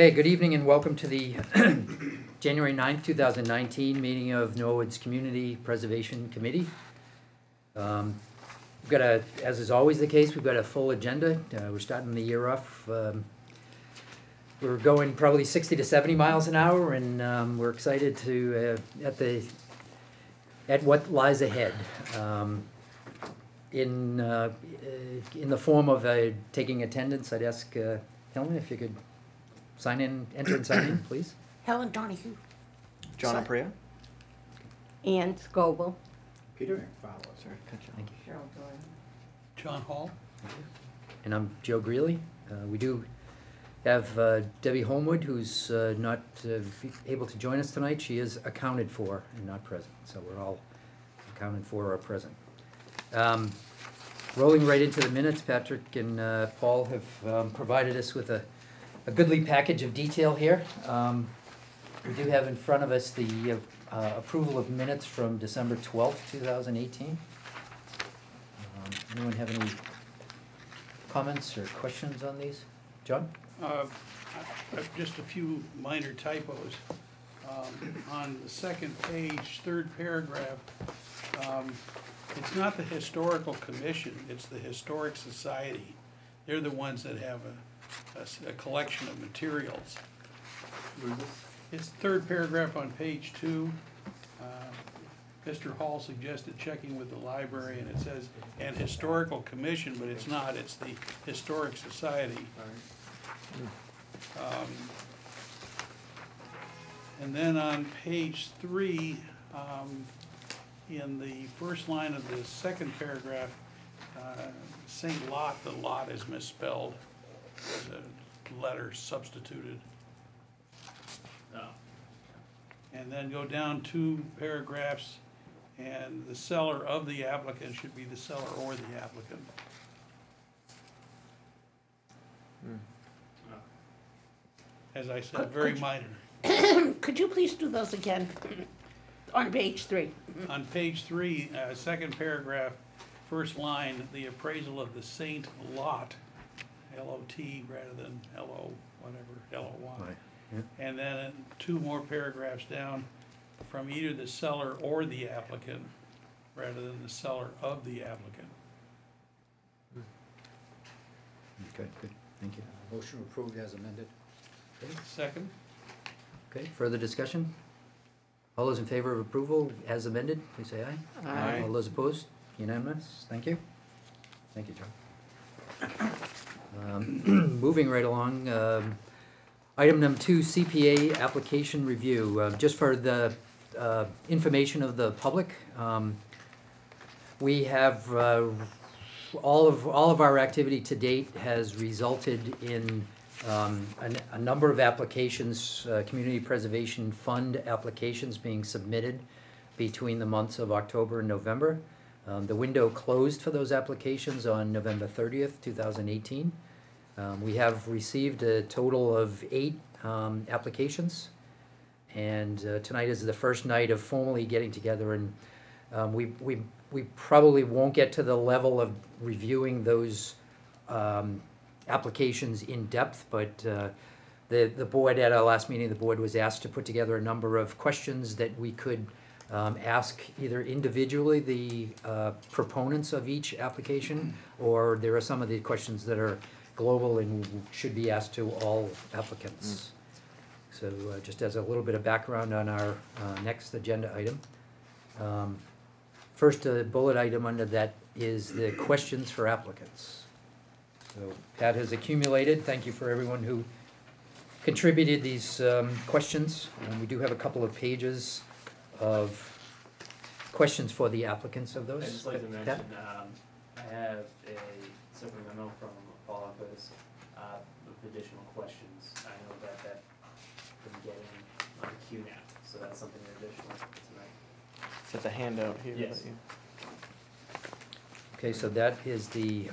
Okay, good evening and welcome to the January 9th, 2019 meeting of Norwood's Community Preservation Committee. We've got as is always the case, we've got a full agenda. We're starting the year off. We're going probably 60 to 70 miles an hour, and we're excited to at what lies ahead. In the form of taking attendance, I'd ask Helen if you could enter and sign in, please. Helen Donahue. John Aprea. Ann Scoble. Peter Fowler. Sorry, cut you. Thank you. Cheryl Doyle. John Hall. And I'm Joe Greeley. We do have Debbie Holmwood, who's not able to join us tonight. She is accounted for and not present, so we're all accounted for or present. Rolling right into the minutes, Patrick and Paul have provided us with a goodly package of detail here. We do have in front of us the approval of minutes from December 12th, 2018. Anyone have any comments or questions on these? John? Just a few minor typos. On the second page, third paragraph, it's not the Historical Commission, it's the Historic Society. They're the ones that have a collection of materials. It's the third paragraph on page 2. Mr. Hall suggested checking with the library, and it says an Historical Commission, but it's not, it's the Historic Society. And then on page 3, in the first line of the second paragraph, St. Lot, the lot is misspelled. There's a letter substituted. Oh. And then go down 2 paragraphs, and the seller of the applicant should be the seller or the applicant. As I said, very minor. Could you please do those again on page 3? On page 3, second paragraph, first line, the appraisal of the Saint Lot, L-O-T rather than L-O, whatever, L-O-Y. Right. Yeah. And then 2 more paragraphs down, from either the seller or the applicant, rather than the seller of the applicant. Okay, good, thank you. Motion approved as amended. Okay. Second? Okay, further discussion? All those in favor of approval as amended, please say aye. Aye. All those opposed? Unanimous, thank you. Thank you, John. Moving right along, item number 2, CPA application review. Just for the information of the public, we have all of our activity to date has resulted in a number of applications, Community Preservation Fund applications being submitted between the months of October and November. The window closed for those applications on November 30th, 2018. We have received a total of 8 applications, and tonight is the first night of formally getting together, and we probably won't get to the level of reviewing those applications in depth, but the board, at our last meeting, the board was asked to put together a number of questions that we could ask either individually the proponents of each application, or there are some of the questions that are global and should be asked to all applicants. So just as a little bit of background on our next agenda item. First bullet item under that is the questions for applicants. So Pat has accumulated, thank you for everyone who contributed these questions. And we do have a couple of pages of questions for the applicants of those. I'd just like to Pat? mention, I have a separate memo from Paul Office with additional questions. I know that I'm getting on the queue now, so that's something additional tonight. Is that the handout here? Yes. that you- Okay, so that is the,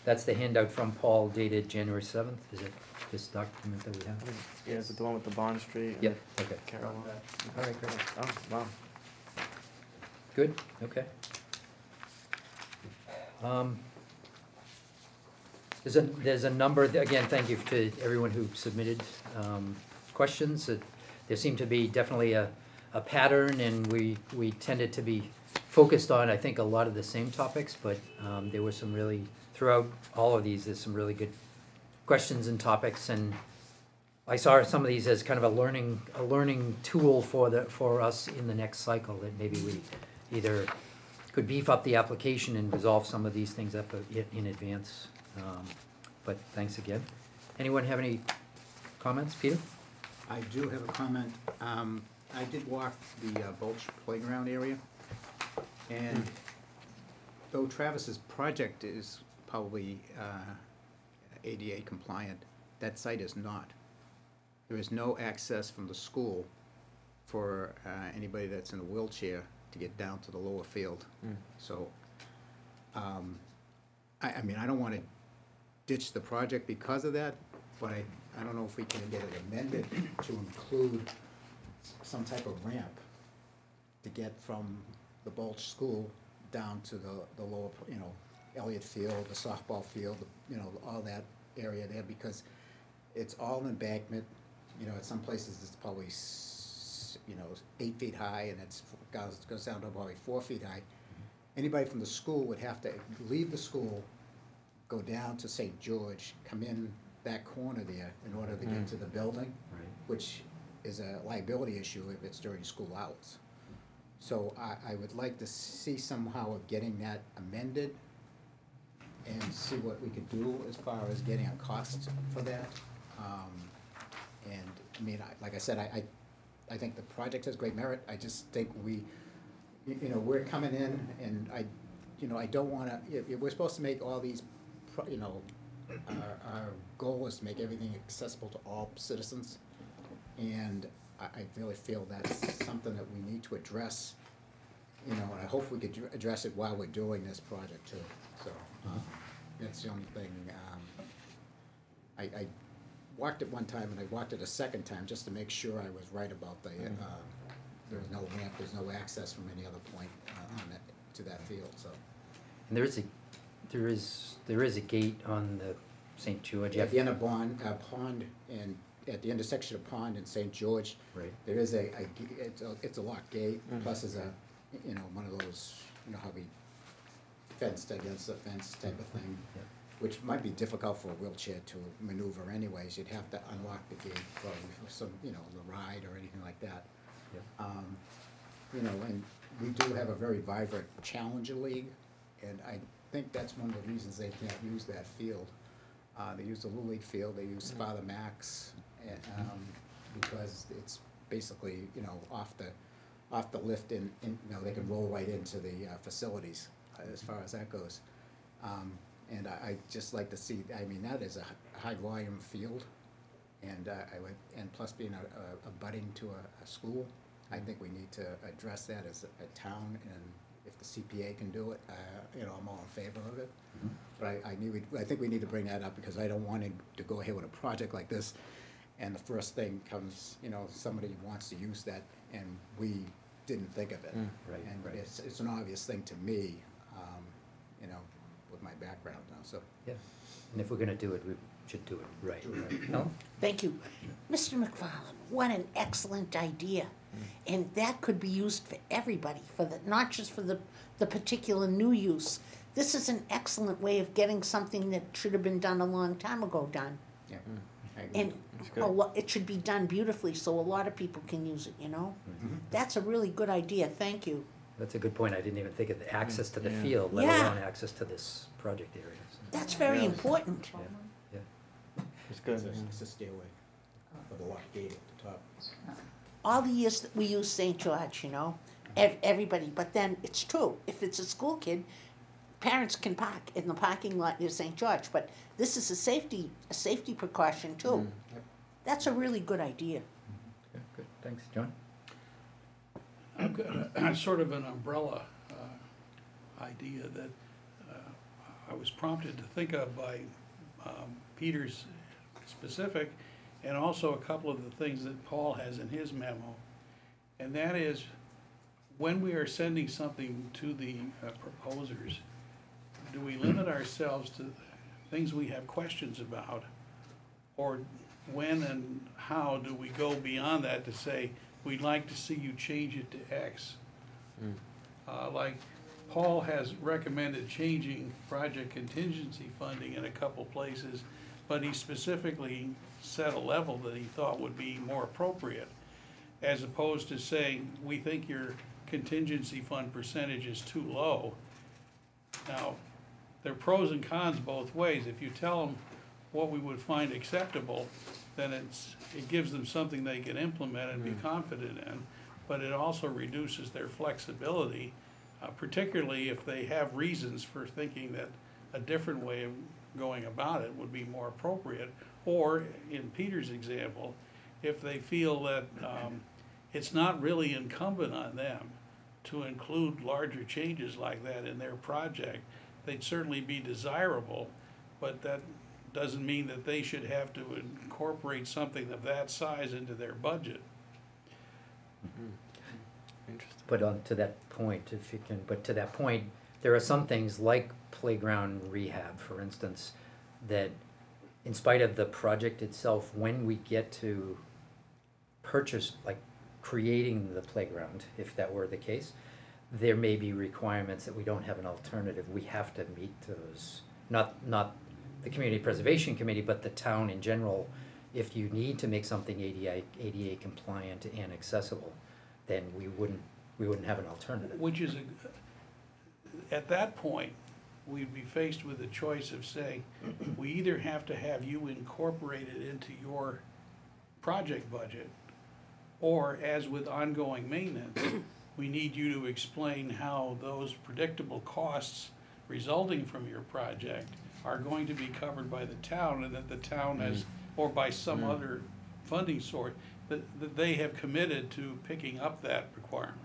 that's the handout from Paul dated January 7th. Is it this document that we have? Yeah, is it the one with the Bond Street? and Yep, okay. Carol. All right, great. Oh, wow. Good, okay. There's a number, again, thank you to everyone who submitted questions. There seemed to be definitely a pattern, and we tended to be focused on, I think, a lot of the same topics, but there were some really, throughout all of these, there's some really good questions and topics, and I saw some of these as kind of a learning tool for us in the next cycle, that maybe we either could beef up the application and resolve some of these things up in advance. But thanks again. Anyone have any comments? Peter? I do have a comment. I did walk the Bulge Playground area, and though Travis's project is probably ADA compliant, that site is not. There is no access from the school for anybody that's in a wheelchair to get down to the lower field. So, I mean, I don't want to ditch the project because of that, but I don't know if we can get it amended to include some type of ramp to get from the Bulge School down to the lower, Elliott Field, the softball field, all that area there, because it's all embankment. At some places it's probably 8 feet high, and it goes down to probably 4 feet high. Anybody from the school would have to leave the school, go down to St. George, come in that corner there in order to get to the building, Right. which is a liability issue if it's during school hours. So I would like to see somehow of getting that amended and see what we could do as far as getting a cost for that. And, I mean, like I said, I think the project has great merit. I just think we're coming in, and I don't wanna, we're supposed to make all these, our goal is to make everything accessible to all citizens. And I really feel that's something that we need to address, and I hope we could address it while we're doing this project too. So, that's the only thing. I walked it one time, and I walked it a second time just to make sure I was right about there was no ramp, there's no access from any other point to that field, so. And there is a gate on the St. George. At the end of Pond, and at the intersection of Pond and St. George, Right. there is it's a locked gate, plus there's a, one of those, how we fenced against the fence type of thing, Yeah. which might be difficult for a wheelchair to maneuver anyways. You'd have to unlock the gate for some, the ride or anything like that. Yeah. And we do have a very vibrant Challenger League, and I think that's one of the reasons they can't use that field. They use the Little League field, they use Father Max, because it's basically, off the lift, and they can roll right into the facilities as far as that goes. And I just like to see, that is a high volume field, and and plus being a budding to a school, I think we need to address that as a town, and if the CPA can do it, I'm all in favor of it. But I think we need to bring that up, because I don't want to go ahead with a project like this, and the first thing comes, somebody wants to use that, and we didn't think of it. Right, And right. it's an obvious thing to me, with my background now, so. Yeah, and if we're gonna do it, we should do it right. Do it right. No? Thank you. Mr. McFarland, what an excellent idea. And that could be used for everybody, not just for the particular new use. This is an excellent way of getting something that should have been done a long time ago done. Yeah. I agree. And That's good. it should be done beautifully, so a lot of people can use it, That's a really good idea, thank you. That's a good point. I didn't even think of the access to the Yeah. field, let Yeah. alone access to this project area. So, That's very Yeah. important. yeah. It's good. It's a stairway with a locked gate at the top. All the years that we use St. George, everybody, but then it's true, if it's a school kid, parents can park in the parking lot near St. George, but this is a safety precaution too. Yep. That's a really good idea. Okay, good, thanks. John? I've got a sort of an umbrella idea that I was prompted to think of by Peter's specific, and also a couple of the things that Paul has in his memo. And that is, when we are sending something to the proposers, do we limit ourselves things we have questions about? Or when and how do we go beyond that to say, we'd like to see you change it to X? Like Paul has recommended changing project contingency funding in a couple places, but he specifically set a level that he thought would be more appropriate, as opposed to saying, we think your contingency fund percentage is too low. Now, there are pros and cons both ways. If you tell them what we would find acceptable, then it gives them something they can implement and be confident in, but it also reduces their flexibility, particularly if they have reasons for thinking that a different way of going about it would be more appropriate. Or, in Peter's example, if they feel that it's not really incumbent on them to include larger changes like that in their project, they'd certainly be desirable, but that doesn't mean that they should have to incorporate something of that size into their budget. Interesting. But to that point, if you can, but to that point, there are some things like playground rehab, for instance, that in spite of the project itself, when we get to purchase, like creating the playground, if that were the case, there may be requirements that we don't have an alternative. We have to meet those, not the Community Preservation Committee, but the town in general. If you need to make something ADA compliant and accessible, then we wouldn't have an alternative. Which is, at that point, we'd be faced with the choice of saying, we either have to have you incorporate it into your project budget, or as with ongoing maintenance, we need you to explain how those predictable costs resulting from your project are going to be covered by the town, and that the town has, or by some other funding source, that they have committed to picking up that requirement.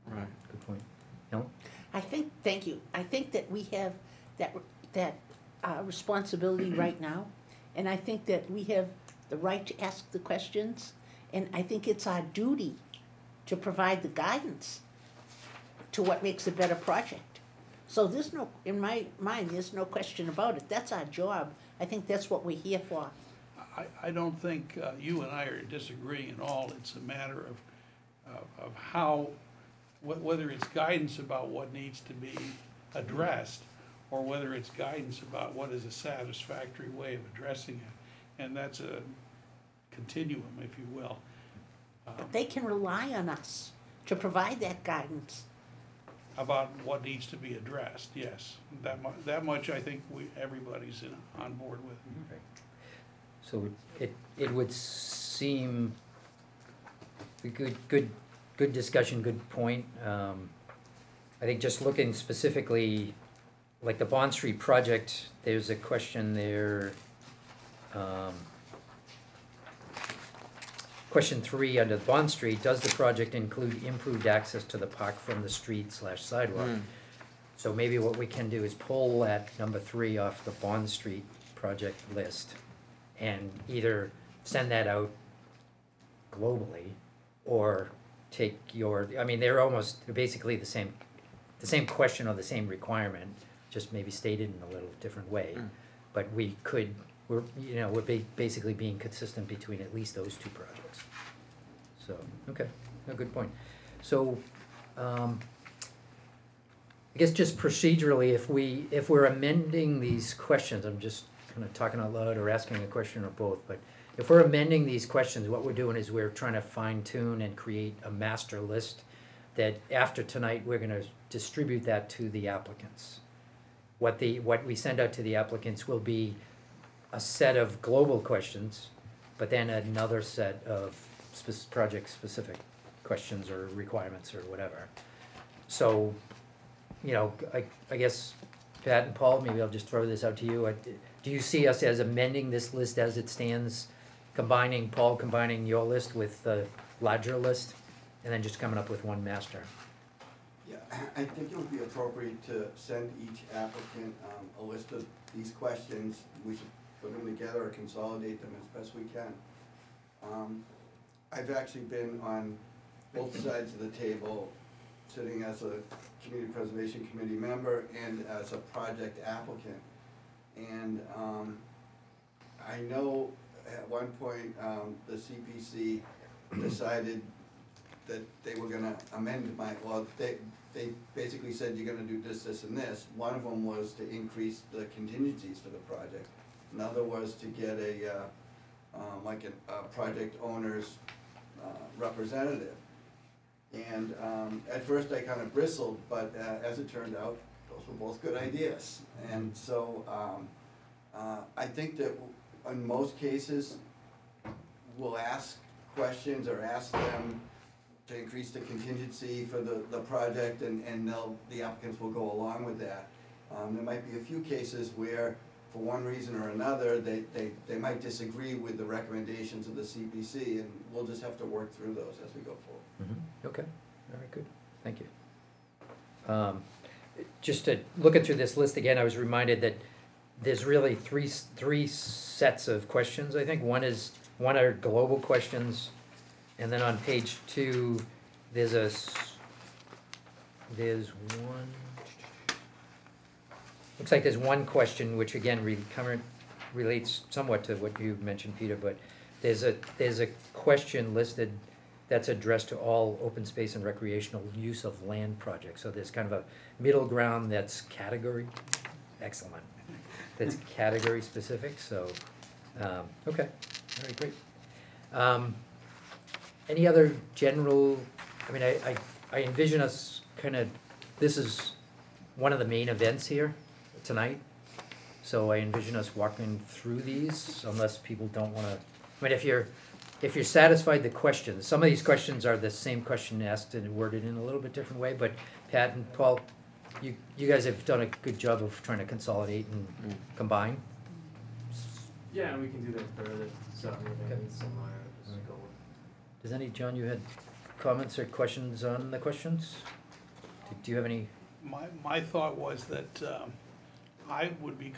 Right. Good point. Ellen? Thank you. I think that we have that responsibility right now, and I think that we have the right to ask the questions, and I think it's our duty to provide the guidance to what makes a better project. So there's no, in my mind, there's no question about it. That's our job. I think that's what we're here for. I don't think you and I are disagreeing at all. It's a matter of how, whether it's guidance about what needs to be addressed, or whether it's guidance about what is a satisfactory way of addressing it. And that's a continuum, if you will. But they can rely on us to provide that guidance. About what needs to be addressed, yes. That much I think everybody's on board with. Right. So it would seem a good discussion, good point. I think just looking specifically, like the Bond Street project, there's a question there. Question 3 under Bond Street, does the project include improved access to the park from the street/sidewalk? So maybe what we can do is pull that number 3 off the Bond Street project list and either send that out globally or take I mean, they're basically the same question or the same requirement, just maybe stated in a little different way. But we're basically being consistent between at least those two projects. So, okay, a good point. So, I guess just procedurally, if we're amending these questions, I'm just kind of talking out loud or asking a question or both, but if we're amending these questions, what we're doing is we're trying to fine tune and create a master list that after tonight, we're gonna distribute that to the applicants. What we send out to the applicants will be a set of global questions, but then another set of project-specific questions or requirements or whatever. So, I guess, Pat and Paul, maybe I'll just throw this out to you. Do you see us as amending this list as it stands, combining your list with the larger list, and then just coming up with one master? Yeah, I think it would be appropriate to send each applicant a list of these questions. We should put them together or consolidate them as best we can. I've actually been on both sides of the table, sitting as a Community Preservation Committee member and as a project applicant. And, I know at one point, the CPC decided that they were gonna amend they basically said you're gonna do this, this, and this. One of them was to increase the contingencies for the project. Another was to get a project owner's representative. And at first I kind of bristled, but as it turned out, those were both good ideas. And so I think that in most cases, we'll ask questions or ask them to increase the contingency for the project, and the applicants will go along with that. There might be a few cases where, for one reason or another, they might disagree with the recommendations of the CPC, and we'll just have to work through those as we go forward. Okay, all right, good, thank you. Just to, looking through this list again, I was reminded that there's really three sets of questions, I think. One are global questions, and then on page 2, there's one, looks like there's one question which again relates somewhat to what you mentioned, Peter, but there's a question listed that's addressed to all open space and recreational use of land projects. So there's kind of a middle ground that's category, excellent. That's category specific, so, okay, all right, great. Any other general, I mean, I envision us kind of, this is one of the main events here tonight. So I envision us walking through these unless people don't wanna, I mean, if you're satisfied the questions, some of these questions are the same question asked and worded in a little bit different way, but Pat and Paul, you guys have done a good job of trying to consolidate and combine. Yeah, and we can do that further, so Okay. maybe similar, just go with. Does John, you had comments or questions on the questions? Do you have any? My thought was that I would be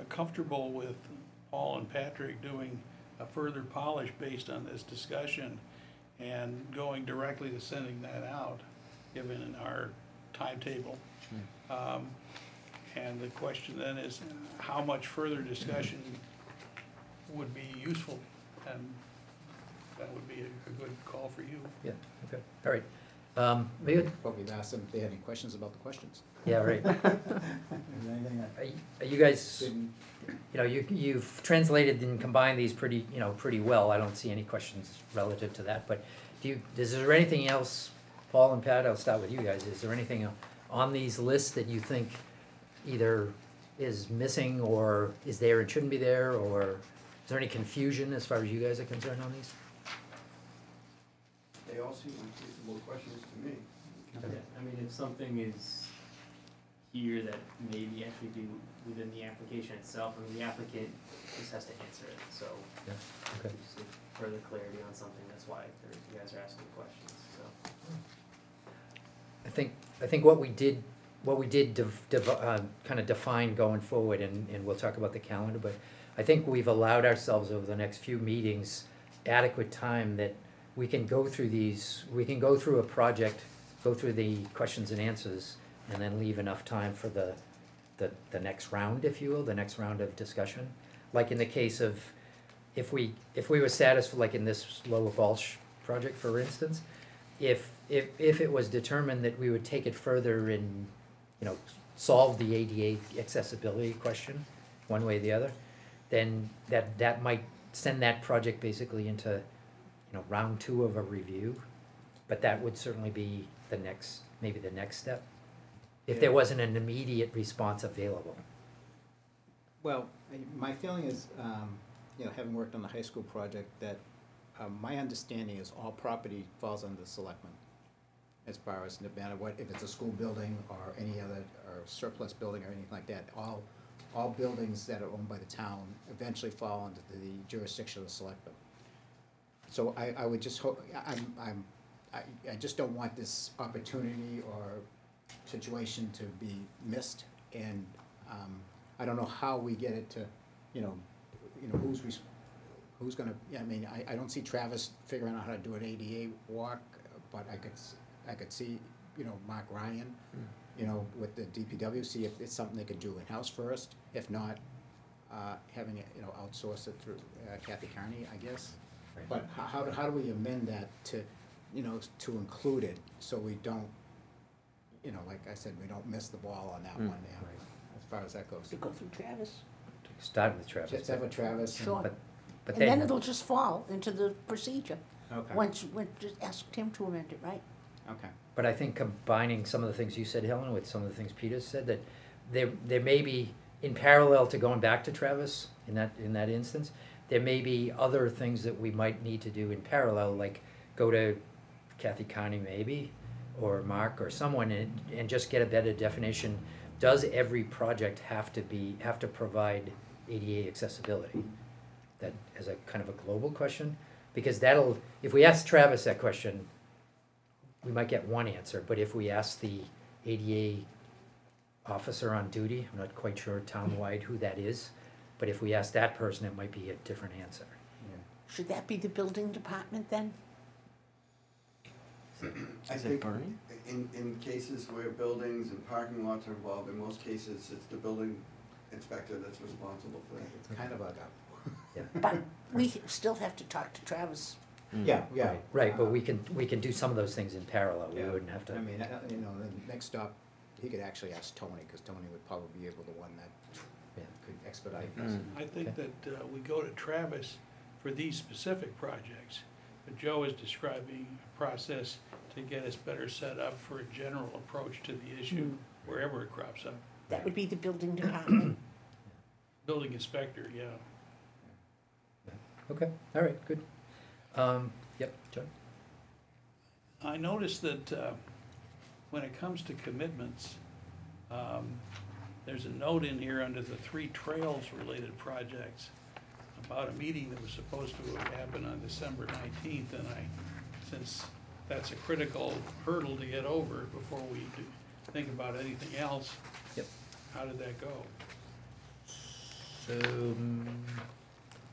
comfortable with Paul and Patrick doing a further polish based on this discussion and going directly to sending that out, given our timetable. And the question then is, how much further discussion would be useful? And that would be a good call for you. Yeah, okay, all right. Maybe, But we've asked them if they had any questions about the questions. yeah, right. Is there anything that Are you guys, didn't, you've translated and combined these pretty well. I don't see any questions relative to that, but is there anything else, Paul and Pat, I'll start with you guys. Is there anything on these lists that you think either is missing or is there and shouldn't be there, or is there any confusion as far as you guys are concerned on these? They all seem like reasonable questions to me. Yeah, I mean, if something is here that maybe actually be within the application itself, I mean, the applicant just has to answer it, so. Yeah, okay. Just further clarity on something, that's why you guys are asking questions, so. I think what we did kind of define going forward, and we'll talk about the calendar, but I think we've allowed ourselves over the next few meetings adequate time that we can go through these, we can go through a project, go through the questions and answers, and then leave enough time for the next round, if you will, the next round of discussion. Like in the case of, if we were satisfied, like in this Lower Balch project, for instance, if it was determined that we would take it further and, solve the ADA accessibility question, one way or the other, then that might send that project basically into, round 2 of a review. But that would certainly be maybe the next step, if there wasn't an immediate response available. well, my feeling is, having worked on the high school project, that my understanding is all property falls under the selectmen. As far as no matter what, if it's a school building or any other, or surplus building or anything like that, all buildings that are owned by the town eventually fall under the jurisdiction of the selectmen. So I would just hope, I just don't want this opportunity or situation to be missed, and I don't know how we get it to, who's gonna, I don't see Travis figuring out how to do an ADA walk, but I could see, Mark Ryan, you know, with the DPW, see if it's something they could do in-house first. If not, having it, you know, outsource it through Kathy Carney, I guess. Right. But how do we amend that to, you know, to include it, so we don't, you know, like I said, we don't miss the ball on that one there, Right. as far as that goes. To go through Travis. Start with Travis. Let's have a Travis. and- Sure. But And then then, it'll just fall into the procedure. Okay, Once, just ask him to amend it, right? okay. but I think combining some of the things you said, Helen, with some of the things Peter said, that there may be, in parallel to going back to Travis, in that instance, there may be other things that we might need to do in parallel, like go to Kathy Connie maybe, or Mark, or someone, and just get a better definition. Does every project have to provide ADA accessibility? That as a kind of a global question, because if we ask Travis that question, we might get one answer, but if we ask the ADA officer on duty, I'm not quite sure townwide who that is, but if we ask that person, it might be a different answer. Should that be the building department then? I Is it think Bernie? in cases where buildings and parking lots are involved, in most cases, it's the building inspector that's responsible for that. It's kind of a, But we still have to talk to Travis. yeah, yeah. Right, but we can do some of those things in parallel, we Yeah. wouldn't have to. I mean, you know, the next stop, he could actually ask Tony, because Tony would probably be able to one that Yeah. could expedite this. Mm. I think that we go to Travis for these specific projects, but Joe is describing a process to get us better set up for a general approach to the issue wherever it crops up. That would be the building department. Building inspector, yeah. Okay, all right, good. Yep, John? I noticed that when it comes to commitments, there's a note in here under the 3 trails-related projects about a meeting that was supposed to have happened on December 19th, and since that's a critical hurdle to get over before we think about anything else, Yep. how did that go? So,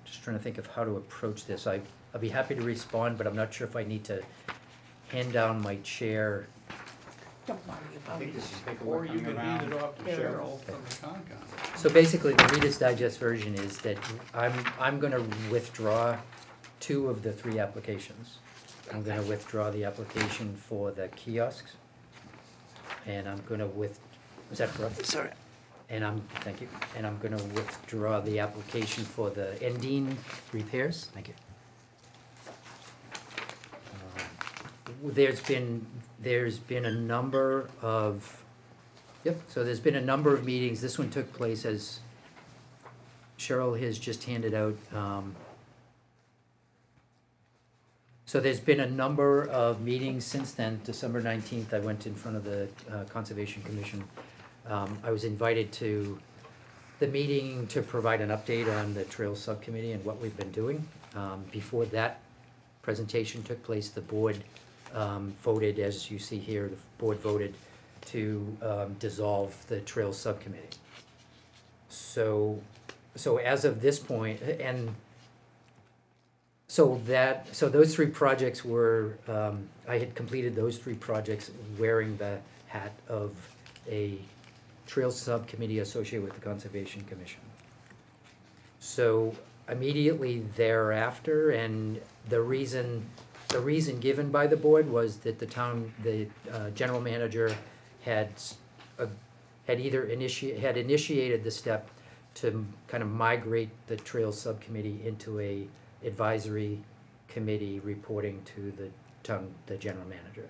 just trying to think of how to approach this. I'll be happy to respond, but I'm not sure if I need to hand down my chair. Don't worry I about think it. this is Or paperwork you coming could read it around. off to Cheryl from the Concom. So basically, the Reader's Digest version is that I'm gonna withdraw 2 of the 3 applications. I'm gonna withdraw the application for the kiosks, and I'm gonna is that correct? Sorry. Thank you, and I'm gonna withdraw the application for the Endine repairs, thank you. There's been a number of, so there's been a number of meetings, this one took place as Cheryl has just handed out, so there's been a number of meetings since then. December 19th, I went in front of the Conservation Commission. I was invited to the meeting to provide an update on the Trails Subcommittee and what we've been doing. Before that presentation took place, the board voted, as you see here, the board voted to dissolve the Trails Subcommittee. So as of this point, and so those 3 projects were, I had completed those 3 projects wearing the hat of a Trails Subcommittee associated with the Conservation Commission. So immediately thereafter, and the reason given by the board was that the general manager had initiated the step to kind of migrate the Trails Subcommittee into a advisory committee reporting to the general manager.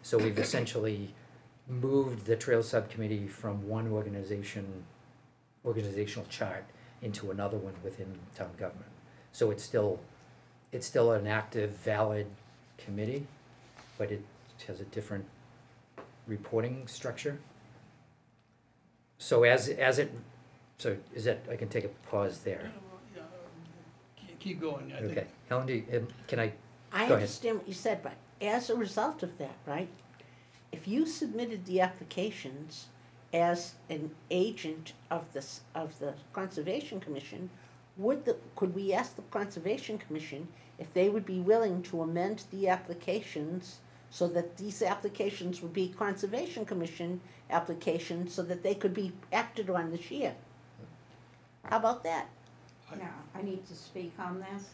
So we've essentially moved the Trails Subcommittee from one organizational chart into another one within town government. So it's still an active, valid committee, but it has a different reporting structure. So so is that, I can take a pause there. Keep going, I think. Okay, Helen, can I, I Go ahead. understand what you said, but as a result of that, right? If you submitted the applications as an agent of the Conservation Commission, could we ask the Conservation Commission if they would be willing to amend the applications so that these applications would be Conservation Commission applications, so that they could be acted on this year. How about that? Now, I need to speak on this.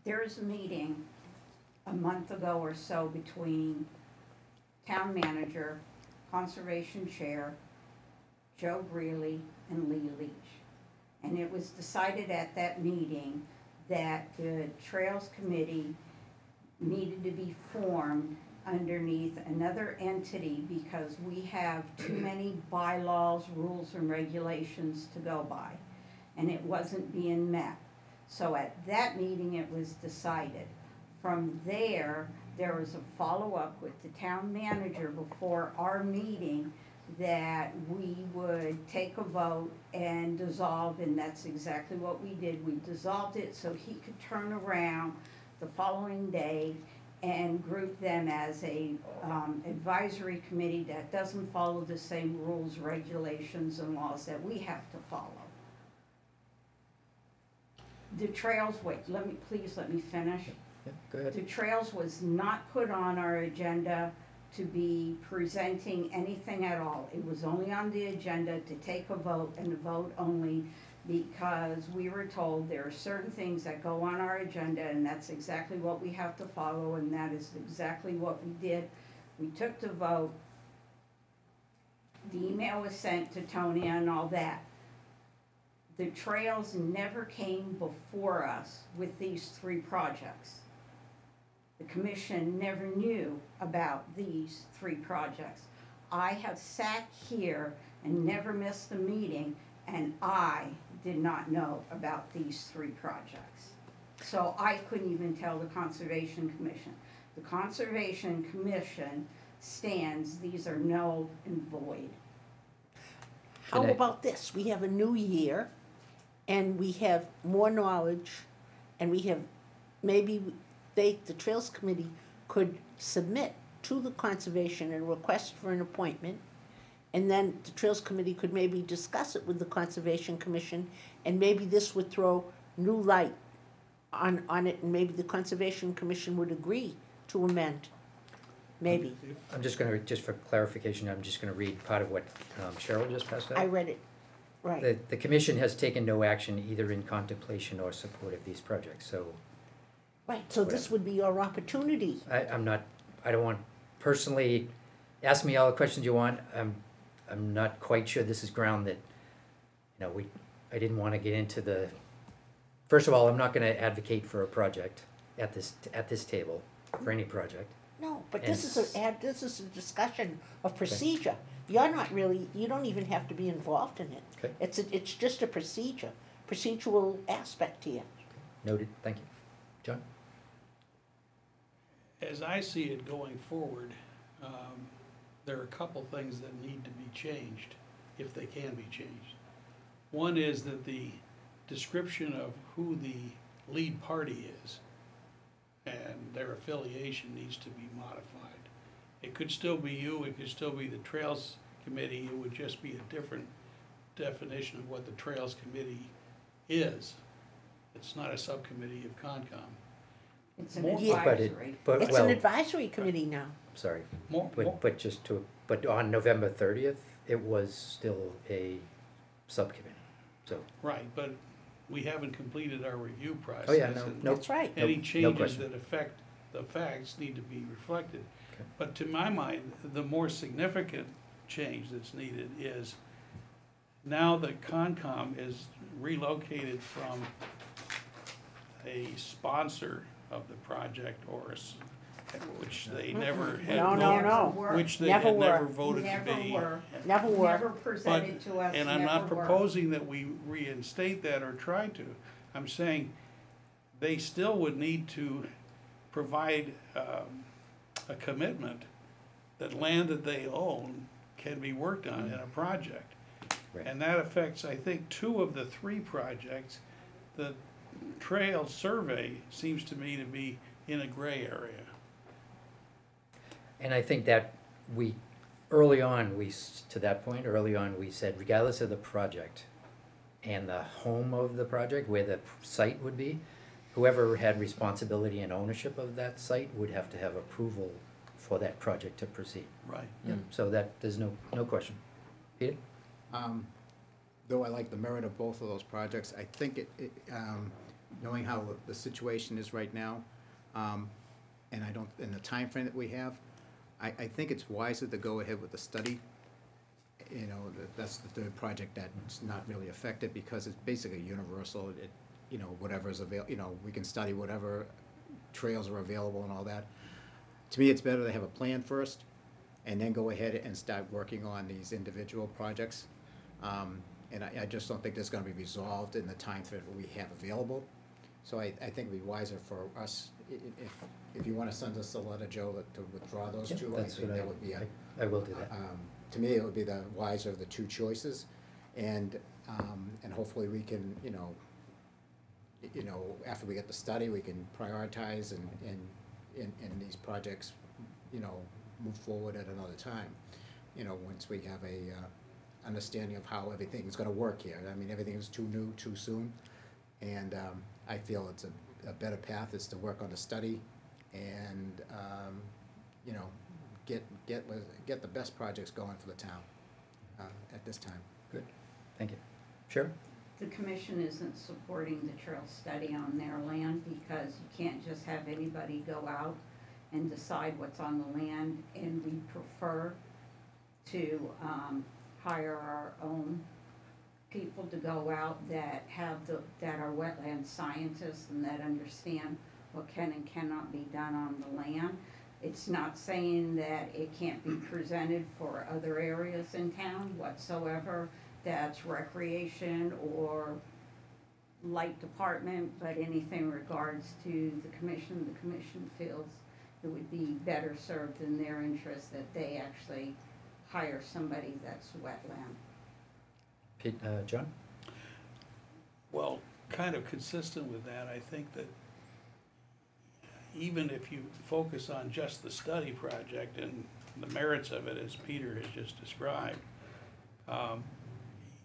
There was a meeting a month ago or so between town manager, conservation chair, Joe Greeley, and Lee Leach. And it was decided at that meeting that the Trails Committee needed to be formed underneath another entity because we have too many bylaws, rules, and regulations to go by, and it wasn't being met. So at that meeting, it was decided. From there, there was a follow-up with the town manager before our meeting that we would take a vote and dissolve, and that's exactly what we did. We dissolved it so he could turn around the following day and group them as a advisory committee that doesn't follow the same rules, regulations, and laws that we have to follow. The trails, wait, please let me finish. Yeah, go ahead. The trails was not put on our agenda to be presenting anything at all. It was only on the agenda to take a vote, and a vote only, because we were told there are certain things that go on our agenda, and that's exactly what we have to follow, and that is exactly what we did. We took the vote. The email was sent to Tony and all that. The trails never came before us with these 3 projects. The commission never knew about these 3 projects. I have sat here and never missed a meeting, and I did not know about these 3 projects. So I couldn't even tell the Conservation Commission. The Conservation Commission stands, these are null and void. How And I- about this? We have a new year, and we have more knowledge, and we have, maybe the Trails Committee could submit to the Conservation and request for an appointment, and then the Trails Committee could maybe discuss it with the Conservation Commission, and maybe this would throw new light on it, and maybe the Conservation Commission would agree to amend. Maybe. I'm just gonna, just for clarification, I'm just gonna read part of what Cheryl just passed out. I read it, right. The commission has taken no action either in contemplation or support of these projects, so Right, so this would be your opportunity. I'm not, I don't want, personally, ask me all the questions you want, I'm not quite sure this is ground that, you know, I didn't wanna get into the, first of all, I'm not gonna advocate for a project at this table, for any project. No, but And this is a discussion of procedure. You're not really, you don't even have to be involved in it. Okay. It's just a procedural aspect here. Noted, thank you. John? As I see it going forward, there are a couple things that need to be changed, if they can be changed. One is that the description of who the lead party is and their affiliation needs to be modified. It could still be you, it could still be the Trails Committee, it would just be a different definition of what the Trails Committee is. It's not a subcommittee of Concom. It's an Yeah. advisory. But, It's well, an advisory committee now. sorry, More, but on November 30th, it was still a subcommittee, so. right, but we haven't completed our review process. Oh, yeah, no, and no. That's right. Any no changes question. that affect the facts need to be reflected. Okay. But to my mind, the more significant change that's needed is now that Concom is relocated from a sponsor of the project which they never had. No, no, no. Which they Never had never were. voted to Never be. were. Never were. Never presented to us, And I'm not never were. proposing that we reinstate that or try to. I'm saying they still would need to provide a commitment that land that they own can be worked on in a project. Right. And that affects, I think, 2 of the 3 projects. The trail survey seems to me to be in a gray area. And I think that early on, to that point, early on, we said regardless of the project and the home of the project, where the site would be, whoever had responsibility and ownership of that site would have to have approval for that project to proceed. Right. Yep, so that, there's no question. Peter? Though I like the merit of both of those projects, I think knowing how the situation is right now, and the timeframe that we have, I think it's wiser to go ahead with the study. You know, that's the third project that's not really affected because it's basically universal. Whatever's available, we can study whatever trails are available and all that. To me, it's better to have a plan first and then go ahead and start working on these individual projects. And I just don't think that's gonna be resolved in the time frame that we have available. So I think it'd be wiser for us, if you wanna send us a letter, Joe, to withdraw those Yep, two, I that's think what that would be I will do that. to me, it would be the wiser of the two choices. And hopefully we can, after we get the study, we can prioritize and these projects, move forward at another time. Once we have a understanding of how everything is gonna work here. I mean, everything is too new, too soon. And I feel it's a better path is to work on the study and, get the best projects going for the town at this time. Good, thank you. Sharon? The commission isn't supporting the trail study on their land because you can't just have anybody go out and decide what's on the land, and we prefer to hire our own people to go out that that are wetland scientists and that understand what can and cannot be done on the land. It's not saying that it can't be presented for other areas in town whatsoever, that's recreation or light department, but anything in regards to the commission feels it would be better served in their interest that they actually hire somebody that's wetland. John? Well, kind of consistent with that, I think that even if you focus on just the study project and the merits of it, as Peter has just described,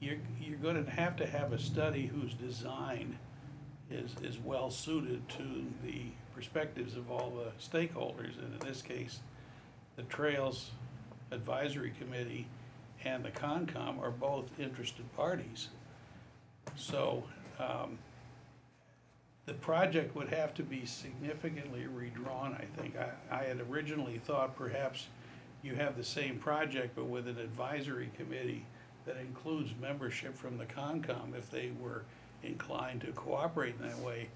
you're gonna have to have a study whose design is well suited to the perspectives of all the stakeholders, and in this case, the Trails Advisory Committee and the Concom are both interested parties. So, the project would have to be significantly redrawn, I think. I had originally thought perhaps you have the same project, but with an advisory committee that includes membership from the Concom if they were inclined to cooperate in that way.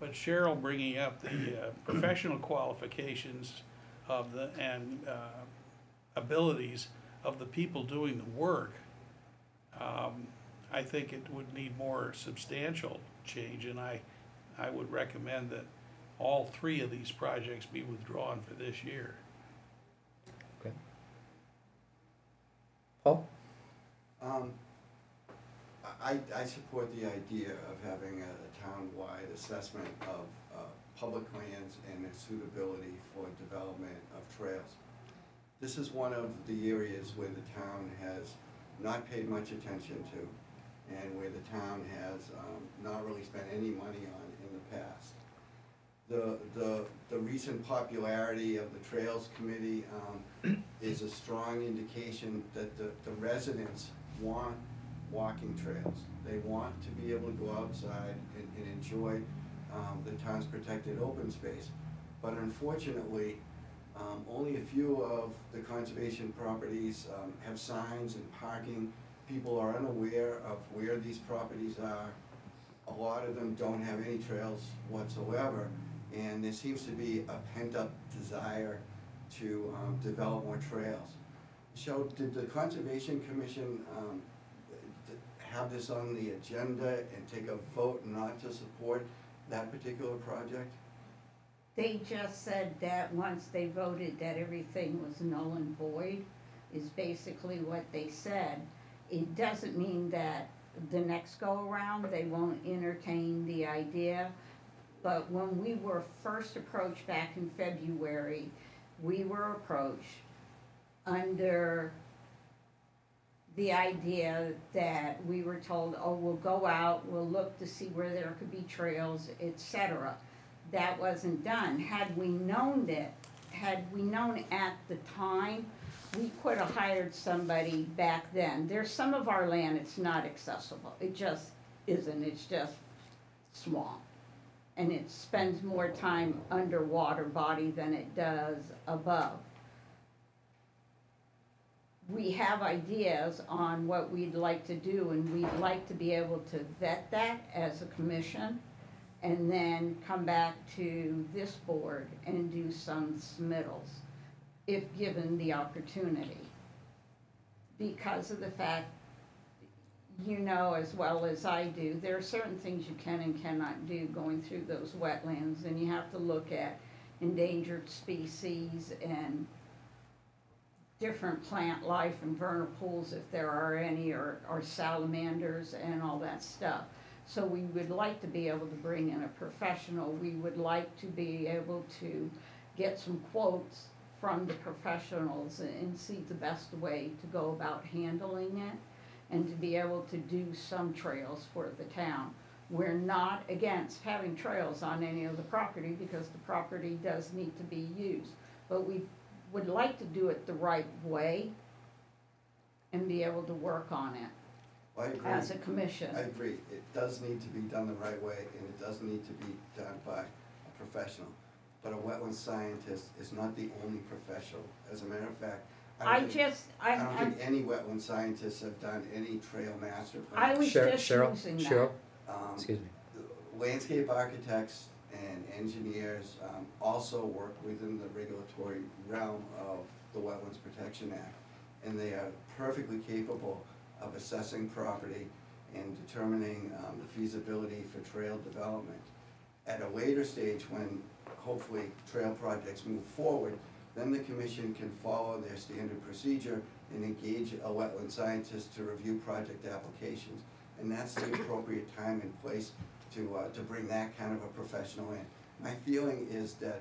But Cheryl bringing up the professional qualifications of and abilities of the people doing the work, I think it would need more substantial change, and I would recommend that all three of these projects be withdrawn for this year. Okay. Paul? I support the idea of having a town-wide assessment of public lands and its suitability for development of trails. This is one of the areas where the town has not paid much attention to, and where the town has not really spent any money on in the past. The recent popularity of the Trails Committee is a strong indication that the residents want walking trails. They want to be able to go outside and enjoy the town's protected open space. But unfortunately, only a few of the conservation properties have signs and parking. People are unaware of where these properties are. A lot of them don't have any trails whatsoever, and there seems to be a pent-up desire to develop more trails. So did the Conservation Commission have this on the agenda and take a vote not to support that particular project? They just said that once they voted that everything was null and void, is basically what they said. It doesn't mean that the next go-around, they won't entertain the idea. But when we were first approached back in February, we were approached under the idea that we were told, oh, we'll go out, we'll look to see where there could be trails, etc. That wasn't done. Had we known that had we known at the time, we could have hired somebody back then. There's some of our land, it's not accessible. It just isn't, it's just swamp. And it spends more time underwater body than it does above. We have ideas on what we'd like to do, and we'd like to be able to vet that as a commission, and then come back to this board and do some submittals, if given the opportunity. Because of the fact, you know as well as I do, there are certain things you can and cannot do going through those wetlands, and you have to look at endangered species and different plant life and vernal pools if there are any, or salamanders and all that stuff. So we would like to be able to bring in a professional. We would like to be able to get some quotes from the professionals and see the best way to go about handling it, and to be able to do some trails for the town. We're not against having trails on any of the property, because the property does need to be used. But we would like to do it the right way and be able to work on it I agree. as a commission. I agree, it does need to be done the right way, and it does need to be done by a professional. But a wetland scientist is not the only professional. As a matter of fact, I don't think any wetland scientists have done any trail master I plans. was just Cheryl, using that. Cheryl, Um, excuse me. Landscape architects and engineers also work within the regulatory realm of the Wetlands Protection Act. And they are perfectly capable of assessing property and determining the feasibility for trail development. At a later stage, when hopefully trail projects move forward, then the commission can follow their standard procedure and engage a wetland scientist to review project applications. And that's the appropriate time and place to bring that kind of a professional in. My feeling is that,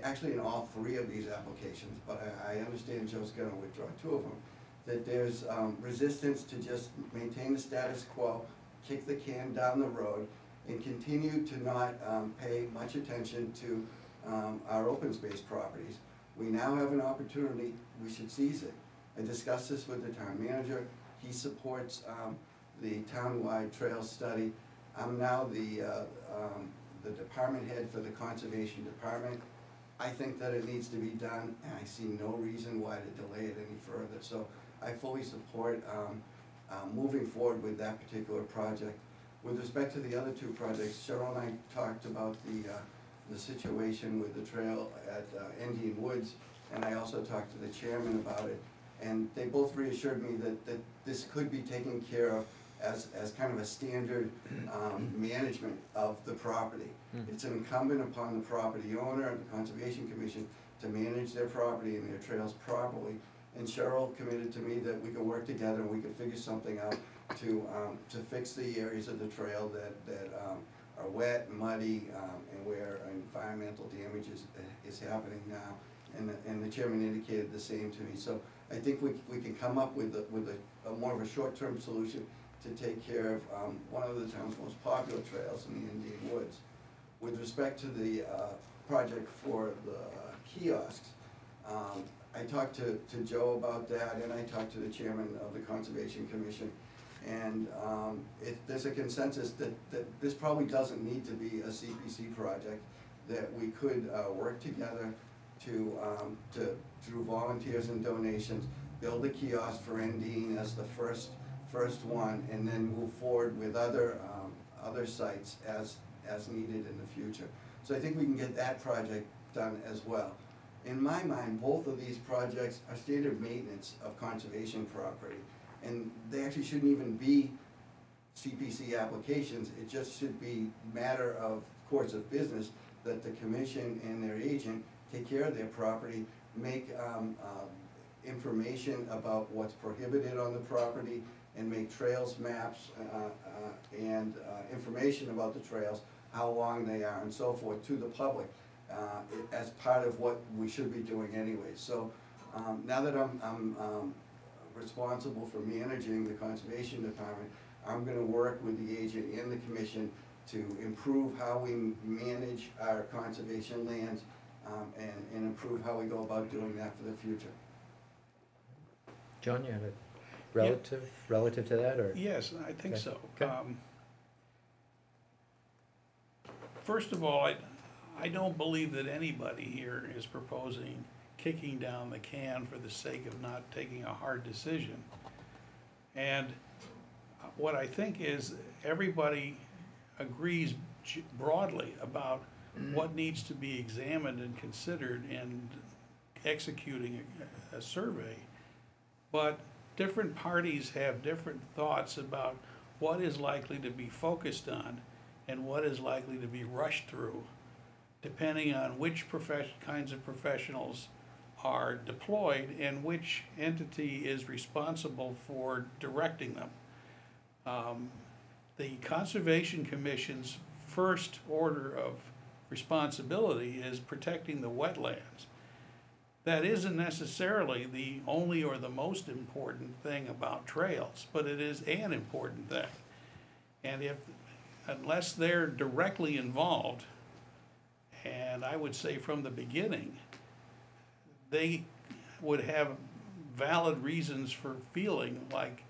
actually in all three of these applications, but I understand Joe's gonna withdraw two of them, that there's resistance to just maintain the status quo, kick the can down the road, and continue to not pay much attention to our open space properties. We now have an opportunity, we should seize it. I discussed this with the town manager, he supports the townwide trail study. I'm now the department head for the conservation department. I think that it needs to be done, and I see no reason why to delay it any further. So I fully support moving forward with that particular project. With respect to the other two projects, Cheryl and I talked about the situation with the trail at Indian Woods, and I also talked to the chairman about it. And they both reassured me that this could be taken care of as kind of a standard management of the property. It's incumbent upon the property owner and the Conservation Commission to manage their property and their trails properly. And Cheryl committed to me that we could work together and we could figure something out to fix the areas of the trail that are wet, muddy, and where environmental damage is happening now. And the chairman indicated the same to me. So I think we can come up with a more of a short-term solution to take care of one of the town's most popular trails in the Indian Woods. With respect to the project for the kiosks, I talked to Joe about that, and I talked to the chairman of the Conservation Commission, and there's a consensus that this probably doesn't need to be a CPC project, that we could work together to through volunteers and donations, build a kiosk for Endine as the first one, and then move forward with other sites as needed in the future. So I think we can get that project done as well. In my mind, both of these projects are standard maintenance of conservation property, and they actually shouldn't even be CPC applications. It just should be matter of course of business that the commission and their agent take care of their property, make information about what's prohibited on the property, and make trails maps and information about the trails, how long they are, and so forth, to the public, as part of what we should be doing anyway. So now that I'm responsible for managing the Conservation Department, I'm gonna work with the agent and the commission to improve how we manage our conservation lands, and improve how we go about doing that for the future. John, you have a relative to that, or? Yes, I think Okay. so. Okay. First of all, I don't believe that anybody here is proposing kicking down the can for the sake of not taking a hard decision. And what I think is everybody agrees broadly about what needs to be examined and considered in executing a survey. But different parties have different thoughts about what is likely to be focused on and what is likely to be rushed through, depending on which kinds of professionals are deployed and which entity is responsible for directing them. The Conservation Commission's first order of responsibility is protecting the wetlands. That isn't necessarily the only or the most important thing about trails, but it is an important thing. And unless they're directly involved, and I would say from the beginning, they would have valid reasons for feeling like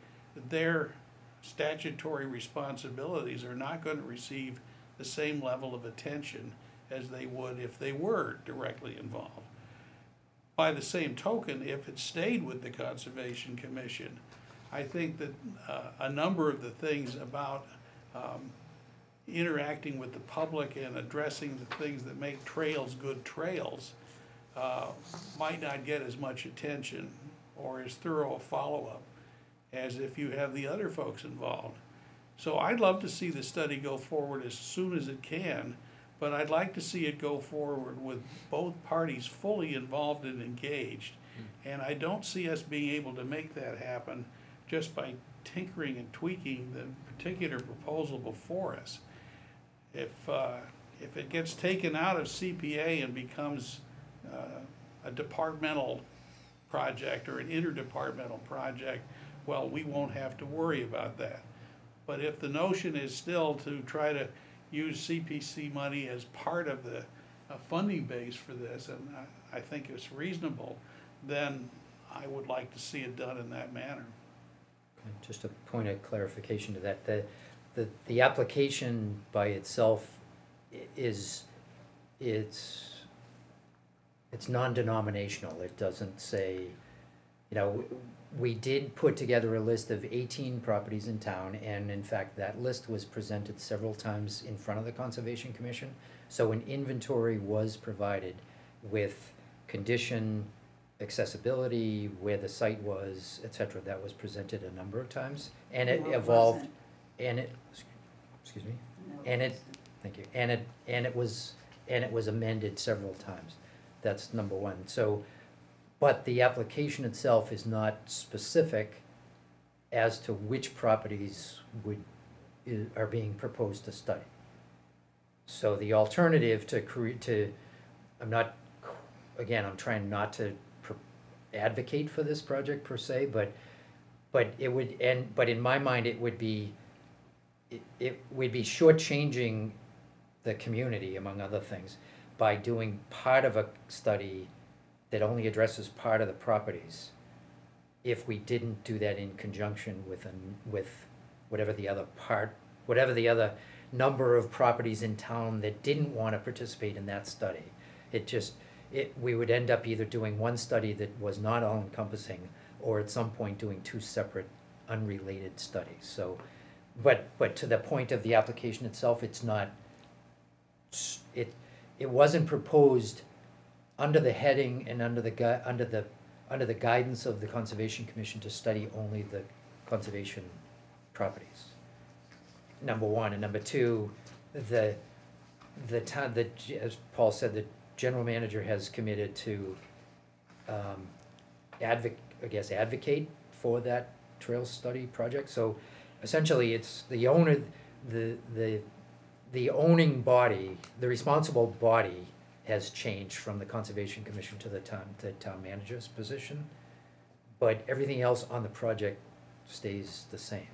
their statutory responsibilities are not going to receive the same level of attention as they would if they were directly involved. By the same token, if it stayed with the Conservation Commission, I think that a number of the things about interacting with the public and addressing the things that make trails good trails might not get as much attention or as thorough a follow-up as if you have the other folks involved. So I'd love to see the study go forward as soon as it can, but I'd like to see it go forward with both parties fully involved and engaged. And I don't see us being able to make that happen just by tinkering and tweaking the particular proposal before us. If it gets taken out of CPA and becomes a departmental project or an interdepartmental project, well, we won't have to worry about that. But if the notion is still to try to use CPC money as part of the funding base for this, and I think it's reasonable, then I would like to see it done in that manner. Just a point of clarification to that, the application by itself it's non-denominational. It doesn't say, we did put together a list of 18 properties in town, and in fact, that list was presented several times in front of the Conservation Commission. So an inventory was provided with condition, accessibility, where the site was, et cetera. That was presented a number of times, and it No, it evolved, wasn't. and it, excuse me, No, and it, wasn't. thank you, and it was amended several times. That's number one. So, but the application itself is not specific as to which properties are being proposed to study. So the alternative I'm trying not to advocate for this project per se, but in my mind, it would be shortchanging the community, among other things, by doing part of a study that only addresses part of the properties, if we didn't do that in conjunction with whatever the other number of properties in town that didn't want to participate in that study. We would end up either doing one study that was not all-encompassing, or at some point doing two separate, unrelated studies. So, but to the point of the application itself, it's not. It wasn't proposed under the heading and under the guidance of the Conservation Commission to study only the conservation properties. Number one, and number two, as Paul said, the general manager has committed to advocate for that trail study project. So essentially, it's the owner, the owning body, the responsible body has changed from the Conservation Commission to the town manager's position, but everything else on the project stays the same.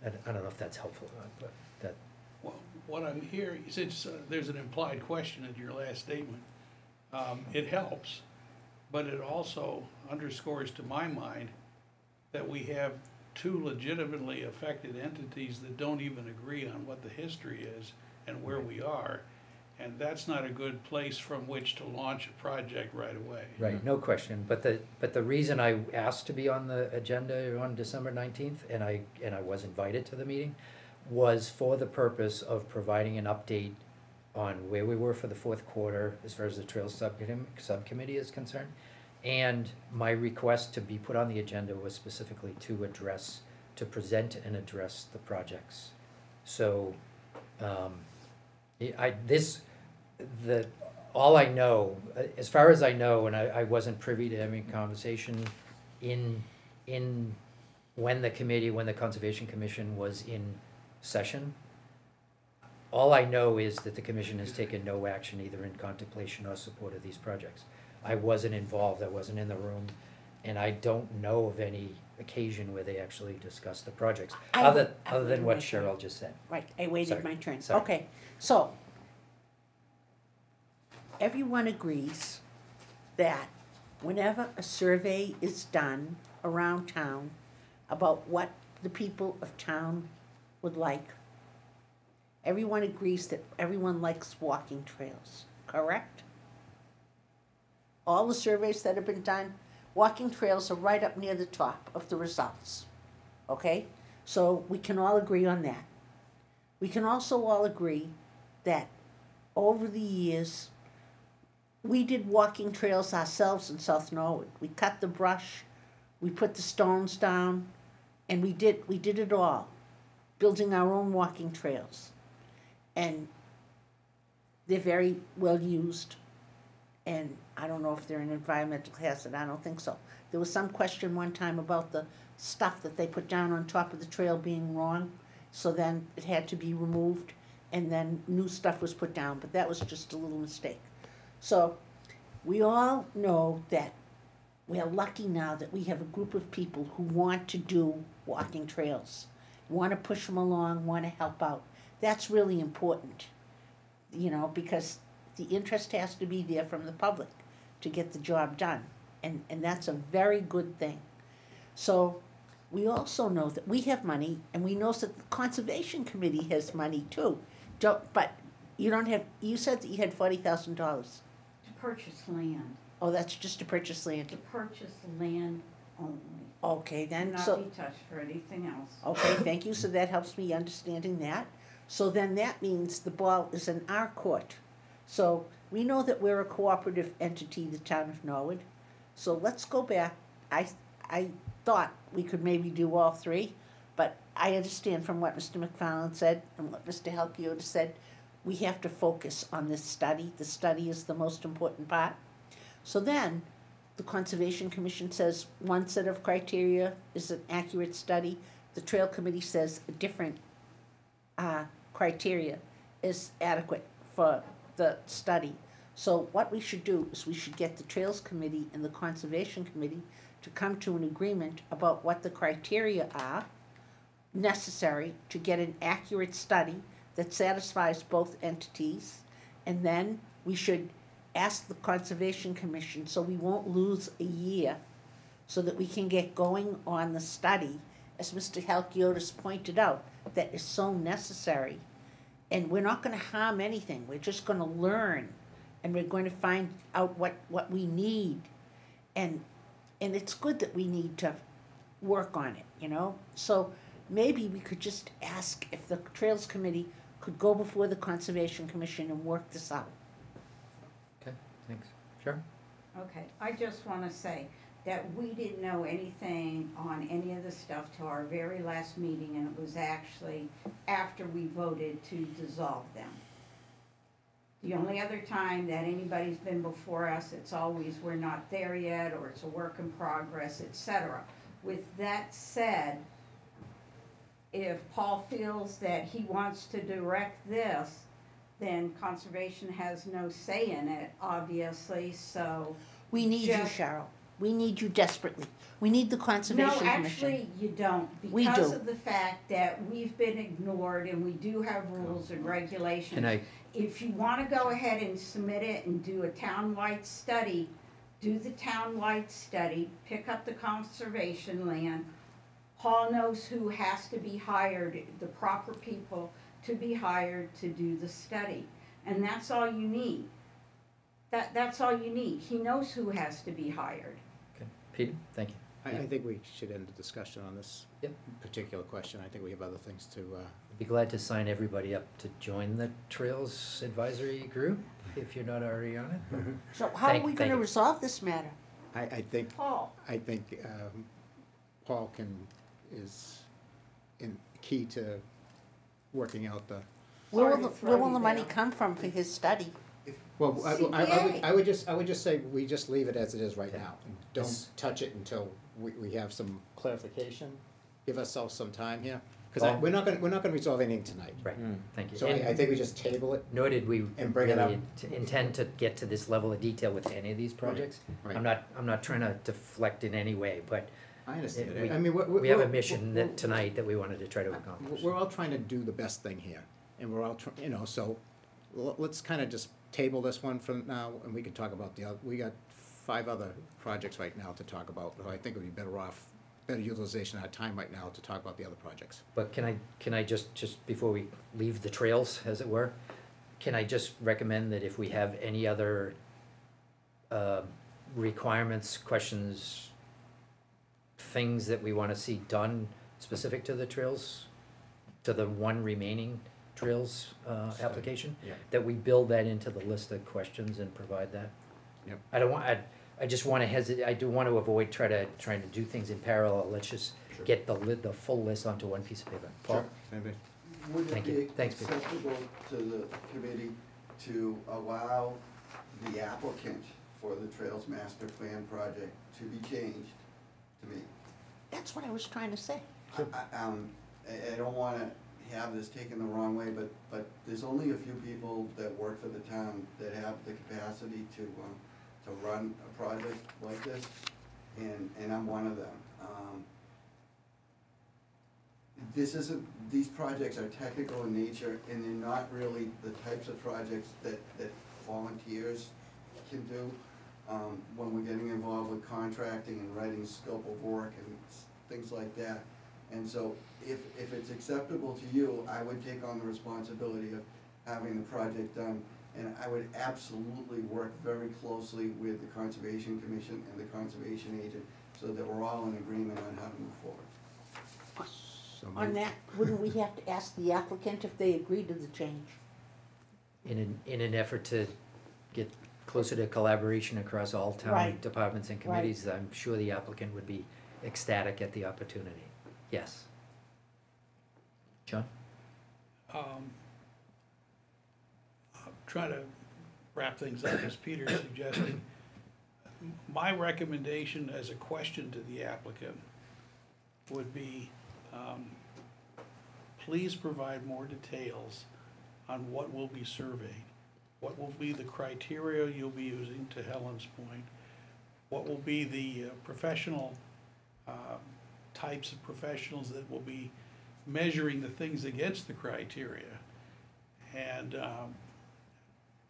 I don't know if that's helpful or not, but that. Well, what I'm hearing, since there's an implied question in your last statement, It helps, but it also underscores to my mind that we have two legitimately affected entities that don't even agree on what the history is and where we are. And that's not a good place from which to launch a project right away. Right, no question, but the reason I asked to be on the agenda on December 19th, and I was invited to the meeting, was for the purpose of providing an update on where we were for the fourth quarter as far as the Trails Subcommittee is concerned. And my request to be put on the agenda was specifically to present and address the projects. So, all I know, as far as I know, and I wasn't privy to having a conversation when the Conservation Commission was in session, all I know is that the commission has taken no action either in contemplation or support of these projects. I wasn't involved, I wasn't in the room, and I don't know of any occasion where they actually discussed the projects, other than what Cheryl just said. Right, I waited Sorry. my turn. Sorry. Okay, so everyone agrees that whenever a survey is done around town about what the people of town would like, everyone agrees that everyone likes walking trails, correct? All the surveys that have been done, walking trails are right up near the top of the results, okay? So we can all agree on that. We can also all agree that over the years, we did walking trails ourselves in South Norwood. We cut the brush, we put the stones down, and we did it all, building our own walking trails. And they're very well used, and I don't know if they're an environmental hazard, I don't think so. There was some question one time about the stuff that they put down on top of the trail being wrong, so then it had to be removed, and then new stuff was put down, but that was just a little mistake. So we all know that we're lucky now that we have a group of people who want to do walking trails, want to push them along, want to help out. That's really important, you know, because the interest has to be there from the public to get the job done. And that's a very good thing. So we also know that we have money, and we know that the Conservation Committee has money too. But you don't have, you said that you had $40,000. To purchase land, Oh, that's just to purchase land. to purchase land only, Okay, then, not so, be touched for anything else. okay, thank you, so that helps me understanding that. So then that means the ball is in our court. So we know that we're a cooperative entity, the town of Norwood. So let's go back. I thought we could maybe do all three, but I understand from what Mr. McFarland said and what Mr. Halkiotis said, we have to focus on this study. The study is the most important part. So then, the Conservation Commission says one set of criteria is an accurate study. The Trail Committee says a different criteria is adequate for the study. So what we should do is we should get the Trails Committee and the Conservation Committee to come to an agreement about what the criteria are necessary to get an accurate study that satisfies both entities, and then we should ask the Conservation Commission so we won't lose a year, so that we can get going on the study, as Mr. Halkiotis pointed out, that is so necessary. And we're not gonna harm anything, we're just gonna learn, and we're going to find out what we need. And it's good that we need to work on it, you know? So maybe we could just ask if the Trails Committee could go before the Conservation Commission and work this out. Okay, thanks. Sure. Okay, I just wanna say that we didn't know anything on any of the stuff till our very last meeting, and it was actually after we voted to dissolve them. The only other time that anybody's been before us, it's always, we're not there yet, or it's a work in progress, etc. With that said, if Paul feels that he wants to direct this, then conservation has no say in it, obviously, so We need you, Jeff- Cheryl. We need you desperately. We need the No, Conservation Commission. actually, you don't, We because do. of the fact that we've been ignored and we do have rules and regulations. Can I, If you wanna go ahead and submit it and do a townwide study, do the townwide study, pick up the conservation land. Paul knows who has to be hired, the proper people to be hired to do the study. And that's all you need. That's all you need. He knows who has to be hired. okay, Peter, thank you. I think we should end the discussion on this Yep. particular question. I think we have other things to, Be glad to sign everybody up to join the Trails Advisory Group, if you're not already on it. So how are Thank- we thank gonna you. resolve this matter? I think, Paul, Paul is key to working out the, Where Sorry will to the, throw where will you the money there. come from for his study? well, CPA. I would just say, we just leave it as it is right now. And don't Yes. touch it until we have some clarification. Give ourselves some time here, because Well- we're not gonna resolve anything tonight. Right, thank you. So And I think we just table it. nor did we And bring it really up. intend to get to this level of detail with any of these projects. right. I'm not trying to deflect in any way, but I understand we- it. I mean, we have a mission that tonight that we wanted to try to accomplish. We're all trying to do the best thing here, and we're all, so let's kind of just table this one for now, and we can talk about the other, we got 5 other projects right now to talk about, so I think it would be better utilization of our time right now to talk about the other projects. But can I just before we leave the trails, as it were, can I just recommend that if we have any other requirements, questions, things that we wanna see done specific to the trails, to the one remaining trails application, Yeah. that we build that into the list of questions and provide that? Yep. I don't want, I just wanna I do wanna avoid trying to do things in parallel. Let's just Sure. get the full list onto one piece of paper. Paul? Maybe. Would it Thank you. be Thanks, Peter. acceptable to the committee to allow the applicant for the Trails Master Plan project to be changed to me? That's what I was trying to say. I don't wanna have this taken the wrong way, but there's only a few people that work for the town that have the capacity to run a project like this, and I'm one of them. These projects are technical in nature, and they're not really the types of projects that volunteers can do. When we're getting involved with contracting and writing scope of work and things like that. And so if it's acceptable to you, I would take on the responsibility of having the project done. And I would absolutely work very closely with the Conservation Commission and the Conservation Agent so that we're all in agreement on how to move forward. So On that, wouldn't we have to ask the applicant if they agree to the change? In an effort to get closer to collaboration across all town Right. departments and committees, I'm sure the applicant would be ecstatic at the opportunity. Yes. John? I'll try to wrap things up as Peter suggested. My recommendation as a question to the applicant would be, please provide more details on what will be surveyed. What will be the criteria you'll be using, to Helen's point? What will be the professional, types of professionals that will be measuring the things against the criteria? And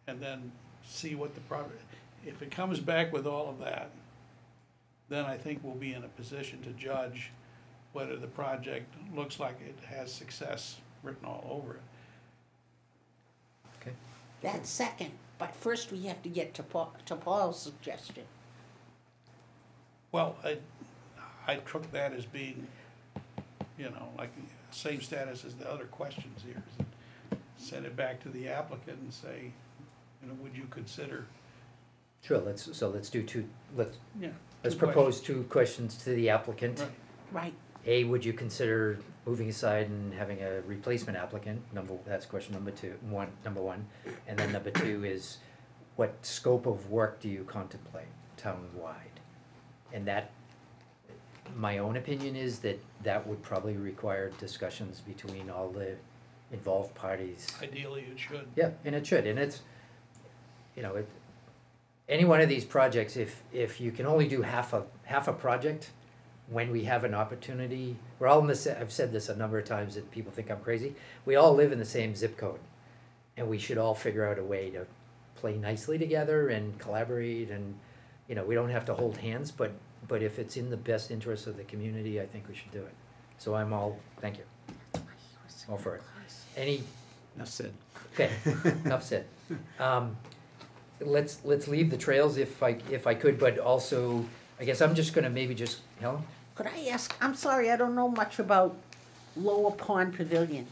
then see what the if it comes back with all of that, then I think we'll be in a position to judge whether the project looks like it has success written all over it. Okay. That's second, but first we have to get to Paul's suggestion. Well, I took that as being, like same status as the other questions here. Send it back to the applicant and say, would you consider? Sure, let's do let's Yeah. propose 2 questions to the applicant. Right. Right. A, would you consider moving aside and having a replacement applicant? That's question number 1. And then number 2 is, what scope of work do you contemplate town-wide? And that, my own opinion is that would probably require discussions between all the involved parties. Ideally, it should. Yeah, and it should, and it's, any one of these projects, if you can only do half a project, when we have an opportunity, we're all in the I've said this a number of times and people think I'm crazy, we all live in the same zip code. And we should all figure out a way to play nicely together and collaborate and, you know, we don't have to hold hands, but if it's in the best interest of the community, I think we should do it. So I'm all, thank you, all for it. Any, Enough said. okay, enough said. Let's leave the trails if I could, but also, I guess I'm just gonna maybe just, Helen? Could I ask, I'm sorry, I don't know much about Lower Pond Pavilion.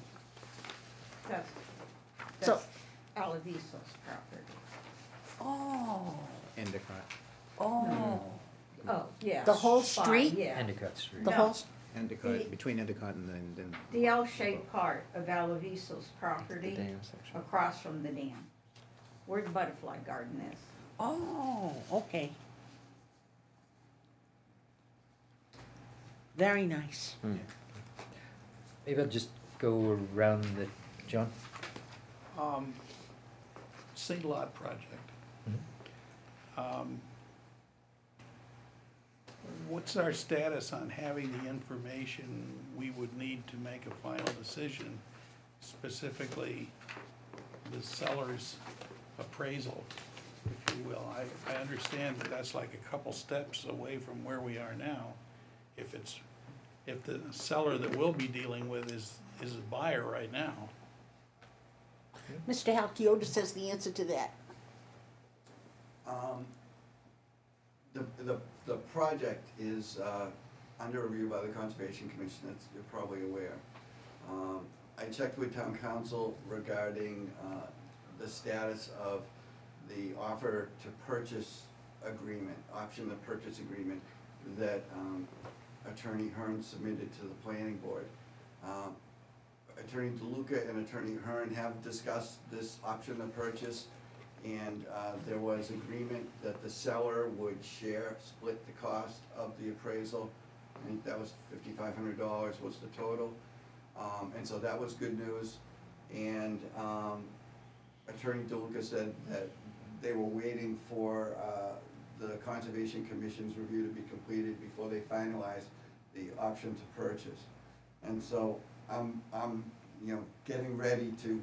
That's, So- that's Alavisos property. Oh, Endicott. oh, Oh, yeah. The whole fine, street? Yeah. Endicott Street. the No. whole, Endicott, between Endicott and then The L-shaped part of Alavisos The property dam section. across from the dam, where the butterfly garden is. oh, okay. Very nice. Maybe I'll just go around the, John? St. Lot project. What's our status on having the information we would need to make a final decision, specifically the seller's appraisal, if you will? I understand that that's like a couple steps away from where we are now. If the seller that we'll be dealing with is a buyer right now. Mr. Halkiotis says the answer to that. The project is under review by the Conservation Commission, as you're probably aware. I checked with town council regarding the status of the offer to purchase agreement, option to purchase agreement that Attorney Hearn submitted to the planning board. Attorney DeLuca and Attorney Hearn have discussed this option of purchase, and there was agreement that the seller would split the cost of the appraisal. I think that was $5,500 was the total, and so that was good news. And Attorney DeLuca said that they were waiting for the Conservation Commission's review to be completed before they finalized the option to purchase. And so I'm getting ready to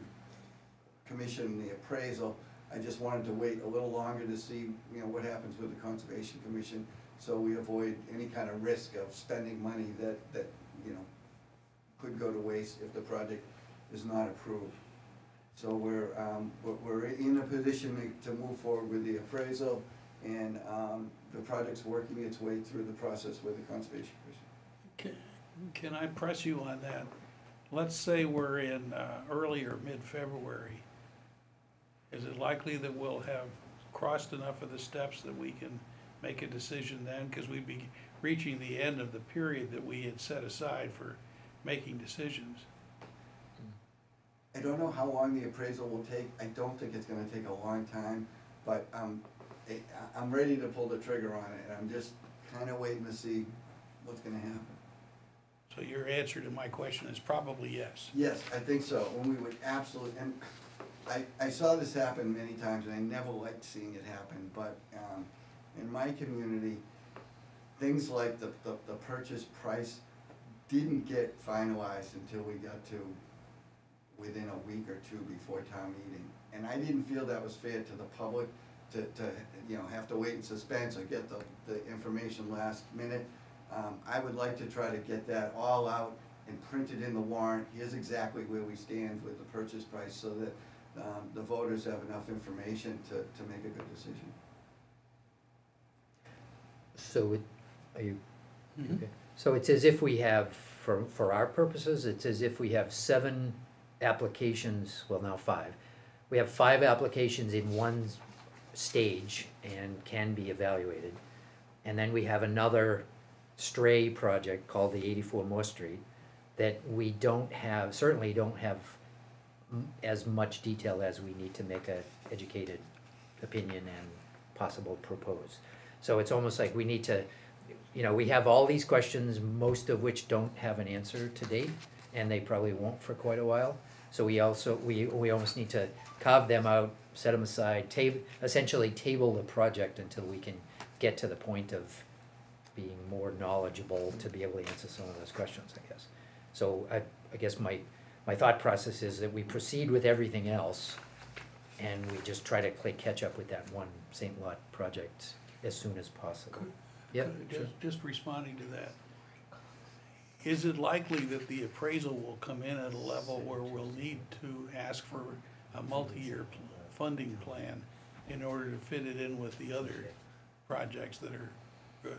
commission the appraisal. I just wanted to wait a little longer to see, what happens with the Conservation Commission, so we avoid any kind of risk of spending money that could go to waste if the project is not approved. So we're in a position to move forward with the appraisal, and the project's working its way through the process with the Conservation Commission. Can I press you on that? Let's say we're in early or mid-February. Is it likely that we'll have crossed enough of the steps that we can make a decision then? Because we'd be reaching the end of the period that we had set aside for making decisions. I don't know how long the appraisal will take. I don't think it's gonna take a long time, but I'm ready to pull the trigger on it, and I'm just kinda waiting to see what's gonna happen. So your answer to my question is probably yes. Yes, I think so, and we would absolutely, and I saw this happen many times, and I never liked seeing it happen, but in my community, things like the purchase price didn't get finalized until we got to within a week or two before town meeting. And I didn't feel that was fair to the public to have to wait in suspense or get the information last minute. I would like to try to get that all out and print it in the warrant. Here's exactly where we stand with the purchase price, so that the voters have enough information to make a good decision. So are you, okay. So it's as if we have, for our purposes, it's as if we have 7 applications, well, now 5. We have 5 applications in one stage and can be evaluated. And then we have another stray project called the 84 Moore Street that we certainly don't have as much detail as we need to make a educated opinion and possible propose. So it's almost like we need to, we have all these questions, most of which don't have an answer to date, and they probably won't for quite a while. So we also, we almost need to carve them out, set them aside, essentially table the project until we can get to the point of being more knowledgeable to be able to answer some of those questions, I guess. So I guess my thought process is that we proceed with everything else, and we just try to play catch-up with that one St. Lot project as soon as possible. Yeah, sure. Just responding to that. Is it likely that the appraisal will come in at a level where we'll need to ask for a multi-year funding plan in order to fit it in with the other projects that are good?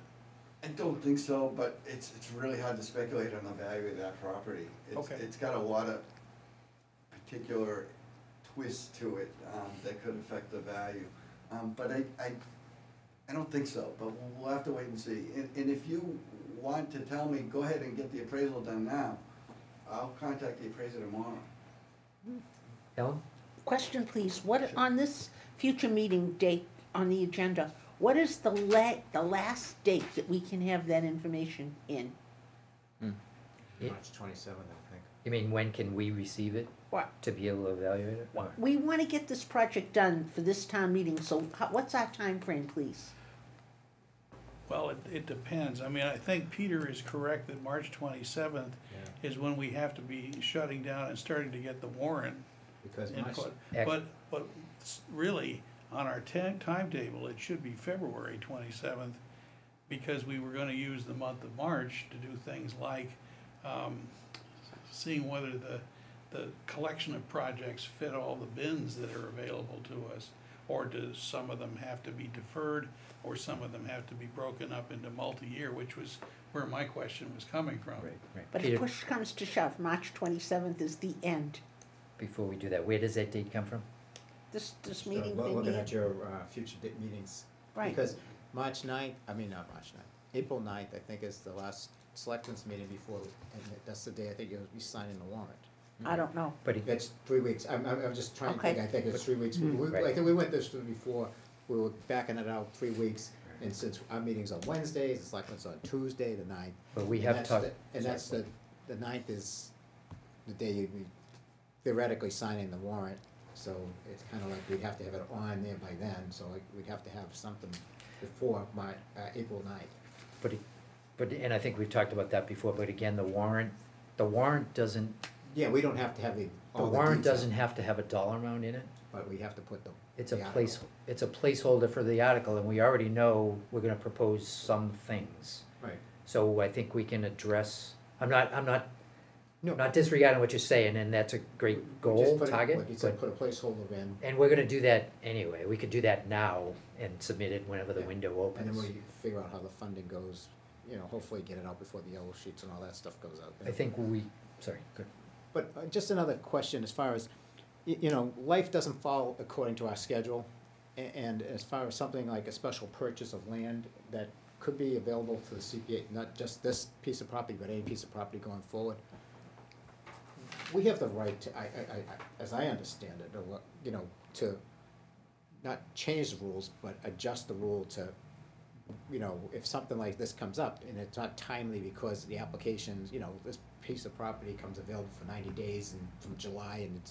I don't think so, but it's really hard to speculate on the value of that property. Okay. It's got a lot of particular twists to it, that could affect the value. But I don't think so, but we'll have to wait and see. And if you want to tell me, go ahead and get the appraisal done now, I'll contact the appraiser tomorrow. Ellen? Question, please. What, on this future meeting date on the agenda, what is the last date that we can have that information in? Yeah. March 27th, I think. You mean, when can we receive it What? to be able to evaluate it? Or- We want to get this project done for this town meeting, so what's our time frame, please? Well, it depends. I mean, I think Peter is correct that March 27th Yeah. is when we have to be shutting down and starting to get the warrant Because March, input. Ec- But really, on our timetable, it should be February 27th, because we were gonna use the month of March to do things like seeing whether the collection of projects fit all the bins that are available to us, or do some of them have to be deferred, or some of them have to be broken up into multi-year, which was where my question was coming from. Right, right. But if Peter, push comes to shove, March 27th is the end. before we do that, where does that date come from? This so meeting we're thing looking here. at your future meetings. Right. Because March 9th, I mean, not March 9th, April 9th, I think, is the last selectmen's meeting before, and that's the day I think you'll be signing the warrant. I don't know. But it, It's 3 weeks, I'm just trying to think, Okay. I think it's 3 weeks. Right. I think we went this through before, we were backing it out 3 weeks, and since our meeting's on Wednesdays, the selectmen's on Tuesday, the 9th. but we and have that's talked. the- And that's the 9th is the day you'd be theoretically signing the warrant, so it's kinda like we'd have to have it on there by then, so like we'd have to have something before April 9th. And I think we've talked about that before, but again, the warrant doesn't, Yeah, we don't have to have the all the warrant detail, doesn't have to have a dollar amount in it. but we have to put the. It's a the article. it's a placeholder for the article, and we already know we're gonna propose some things. Right. So I think we can address, I'm not No. disregarding what you're saying, and that's a great Just goal, put it- target, Like you said, but, put a placeholder in, and we're gonna do that anyway. We could do that now and submit it whenever the Yeah. window and then opens. we figure out how the funding goes, hopefully get it out before the yellow sheets and all that stuff goes out. I think sorry, good. But just another question as far as, life doesn't fall according to our schedule. And as far as something like a special purchase of land that could be available for the CPA, not just this piece of property, but any piece of property going forward. We have the right to, as I understand it, to not change the rules, but adjust the rule to, if something like this comes up and it's not timely because the applications, this piece of property comes available for 90 days and from July and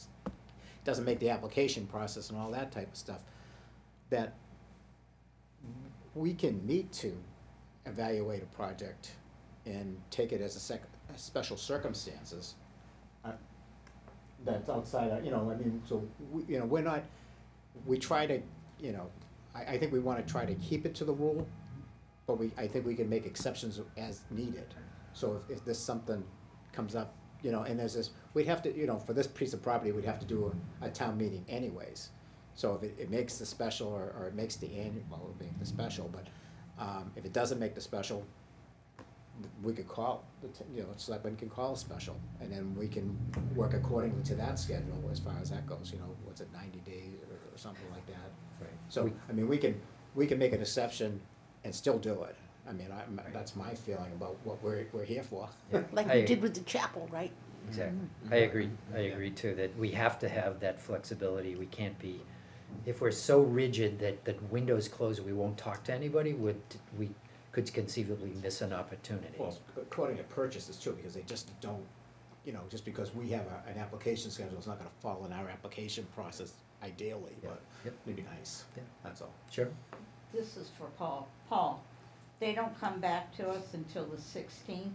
doesn't make the application process and all that type of stuff, that we can meet to evaluate a project and take it as a special circumstances. That's outside, so we're not, we try to, I think we wanna try to keep it to the rule, but I think we can make exceptions as needed. So if this something comes up, and there's this, we'd have to, for this piece of property, we'd have to do a town meeting anyways. So if it makes the special, or it makes the annual, well, it would make the special, but, if it doesn't make the special, we could call, selectmen can call a special, and then we can work accordingly to that schedule as far as that goes, what's it, 90 days or something like that. Right. So, we can make an exception and still do it. That's my feeling about what we're here for. Like I- we did with the chapel, right? Exactly. I agree too, that we have to have that flexibility. We can't be, if we're so rigid that the window's closed, we won't talk to anybody, we could conceivably miss an opportunity. Well, according to purchases too, because they just don't you know, just because we have an application schedule, it's not gonna fall in our application process ideally, but Yep. it'd be nice, Yeah. that's all. Sure. This is for Paul. Paul, they don't come back to us until the 16th,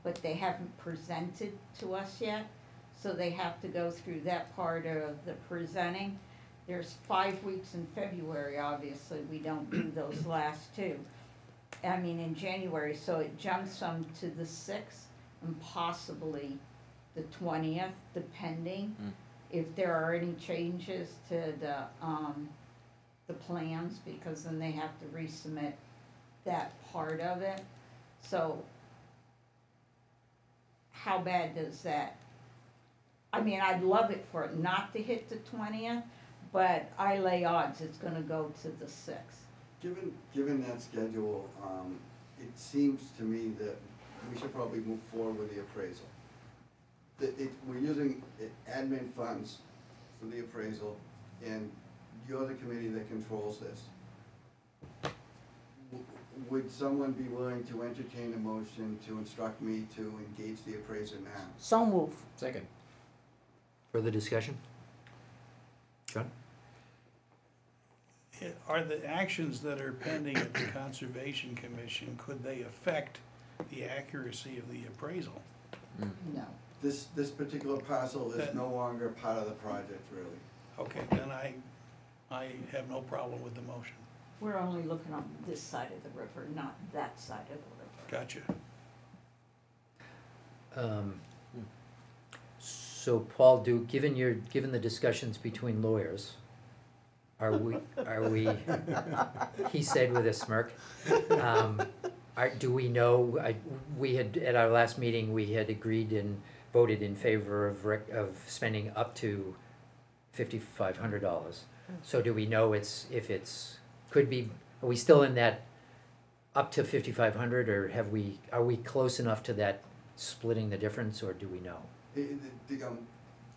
but they haven't presented to us yet, so they have to go through that part of the presenting. There's 5 weeks in February, obviously, we don't do those last two. I mean, in January, so it jumps them to the 6th and possibly the 20th, depending if there are any changes to the plans, because then they have to resubmit that part of it. So how bad does that, I mean, I'd love it for it not to hit the 20th, but I lay odds it's gonna go to the 6th. Given that schedule, it seems to me that we should probably move forward with the appraisal. We're using admin funds for the appraisal, and you're the committee that controls this. Would someone be willing to entertain a motion to instruct me to engage the appraiser now? So move. Second. Further discussion? John? Are the actions that are pending at the Conservation Commission, could they affect the accuracy of the appraisal? No. This particular parcel is That- no longer part of the project, really. Okay, then I have no problem with the motion. We're only looking on this side of the river, not that side of the river. Gotcha. So Paul, given the discussions between lawyers, are we, he said with a smirk, do we know, we had, at our last meeting, we had agreed and voted in favor of spending up to $5,500. So do we know could be, are we still in that up to 5,500, or are we close enough to that splitting the difference, or do we know?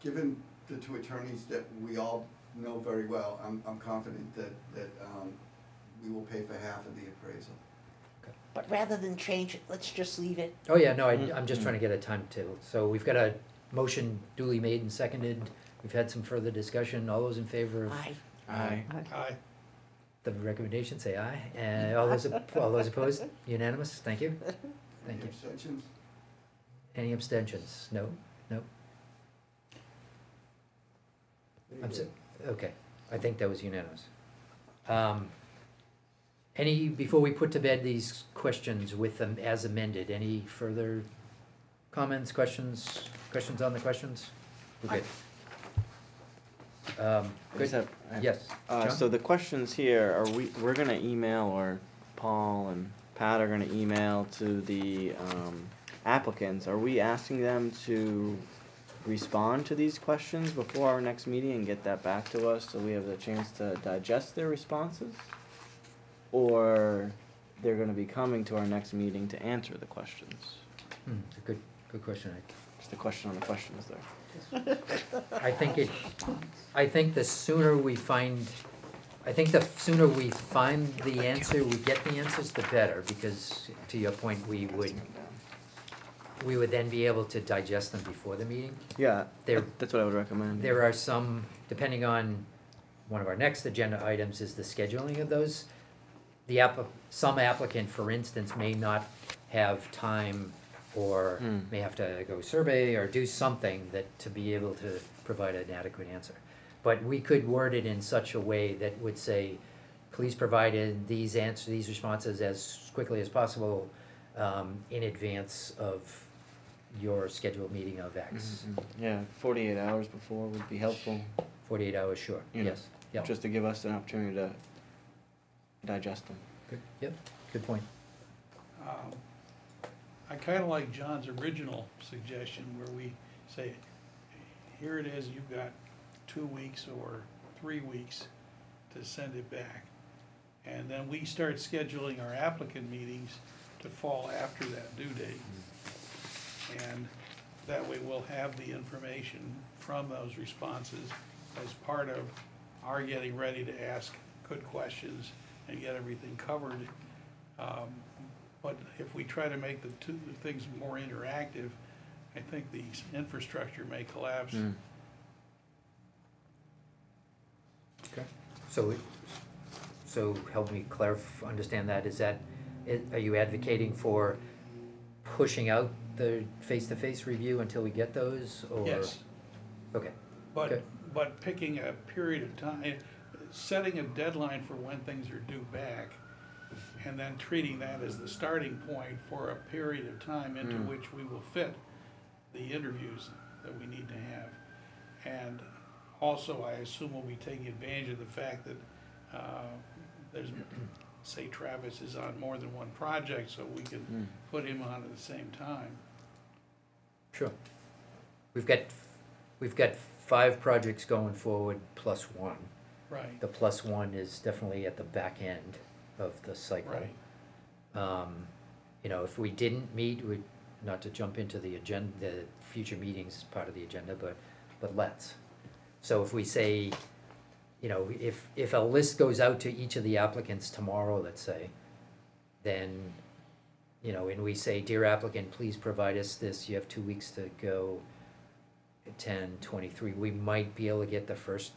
Given the two attorneys that we all know very well, I'm confident that we will pay for half of the appraisal. But rather than change it, let's just leave it. Oh, yeah, no, I'm just trying to get a timetable. So we've got a motion duly made and seconded. We've had some further discussion. All those in favor of Aye. Aye. Aye. the recommendation, say aye. And all those opposed? Unanimous? Thank you. Thank Any you. abstentions? Any abstentions? No? No? Okay, I think that was unanimous. Before we put to bed these questions with them as amended, any further comments, questions on the questions? We're good. I Good, just have- yes. John? So the questions here, we're gonna email, or Paul and Pat are gonna email to the applicants. Are we asking them to respond to these questions before our next meeting and get that back to us so we have the chance to digest their responses? Or they're gonna be coming to our next meeting to answer the questions? It's a good question. Just the question on the questions there. I think the sooner we find the answer, we get the answers, the better, because to your point, we would then be able to digest them before the meeting. Yeah, There- that's what I would recommend. There are some, depending on, one of our next agenda items is the scheduling of those. Some applicant, for instance, may not have time, or may have to go survey or do something to be able to provide an adequate answer. But we could word it in such a way that would say, please provide these responses as quickly as possible, in advance of your scheduled meeting of X. Yeah, 48 hours before would be helpful, 48 hours, sure, You know, yes, yep, just to give us an opportunity to digest them. good, yep, good point. I kinda like John's original suggestion where we say, here it is, you've got 2 weeks or 3 weeks to send it back. And then we start scheduling our applicant meetings to fall after that due date. And that way we'll have the information from those responses as part of our getting ready to ask good questions and get everything covered. But if we try to make the two things more interactive, I think the infrastructure may collapse. Mm. Okay. So help me understand that, are you advocating for pushing out the face-to-face review until we get those, or? Yes, Okay, but, Okay. but picking a period of time, setting a deadline for when things are due back, and then treating that as the starting point for a period of time into which we will fit the interviews that we need to have. And also, I assume we'll be taking advantage of the fact that there's, say Travis is on more than one project, so we can put him on at the same time. sure. We've got 5 projects going forward plus 1. Right, The plus 1 is definitely at the back end of the cycle. right. You know, if we didn't meet, not to jump into the agenda, the future meetings as part of the agenda, but let's. So if we say, you know, if a list goes out to each of the applicants tomorrow, let's say, then, you know, and we say, dear applicant, please provide us this, you have 2 weeks to go, 10/23, we might be able to get the first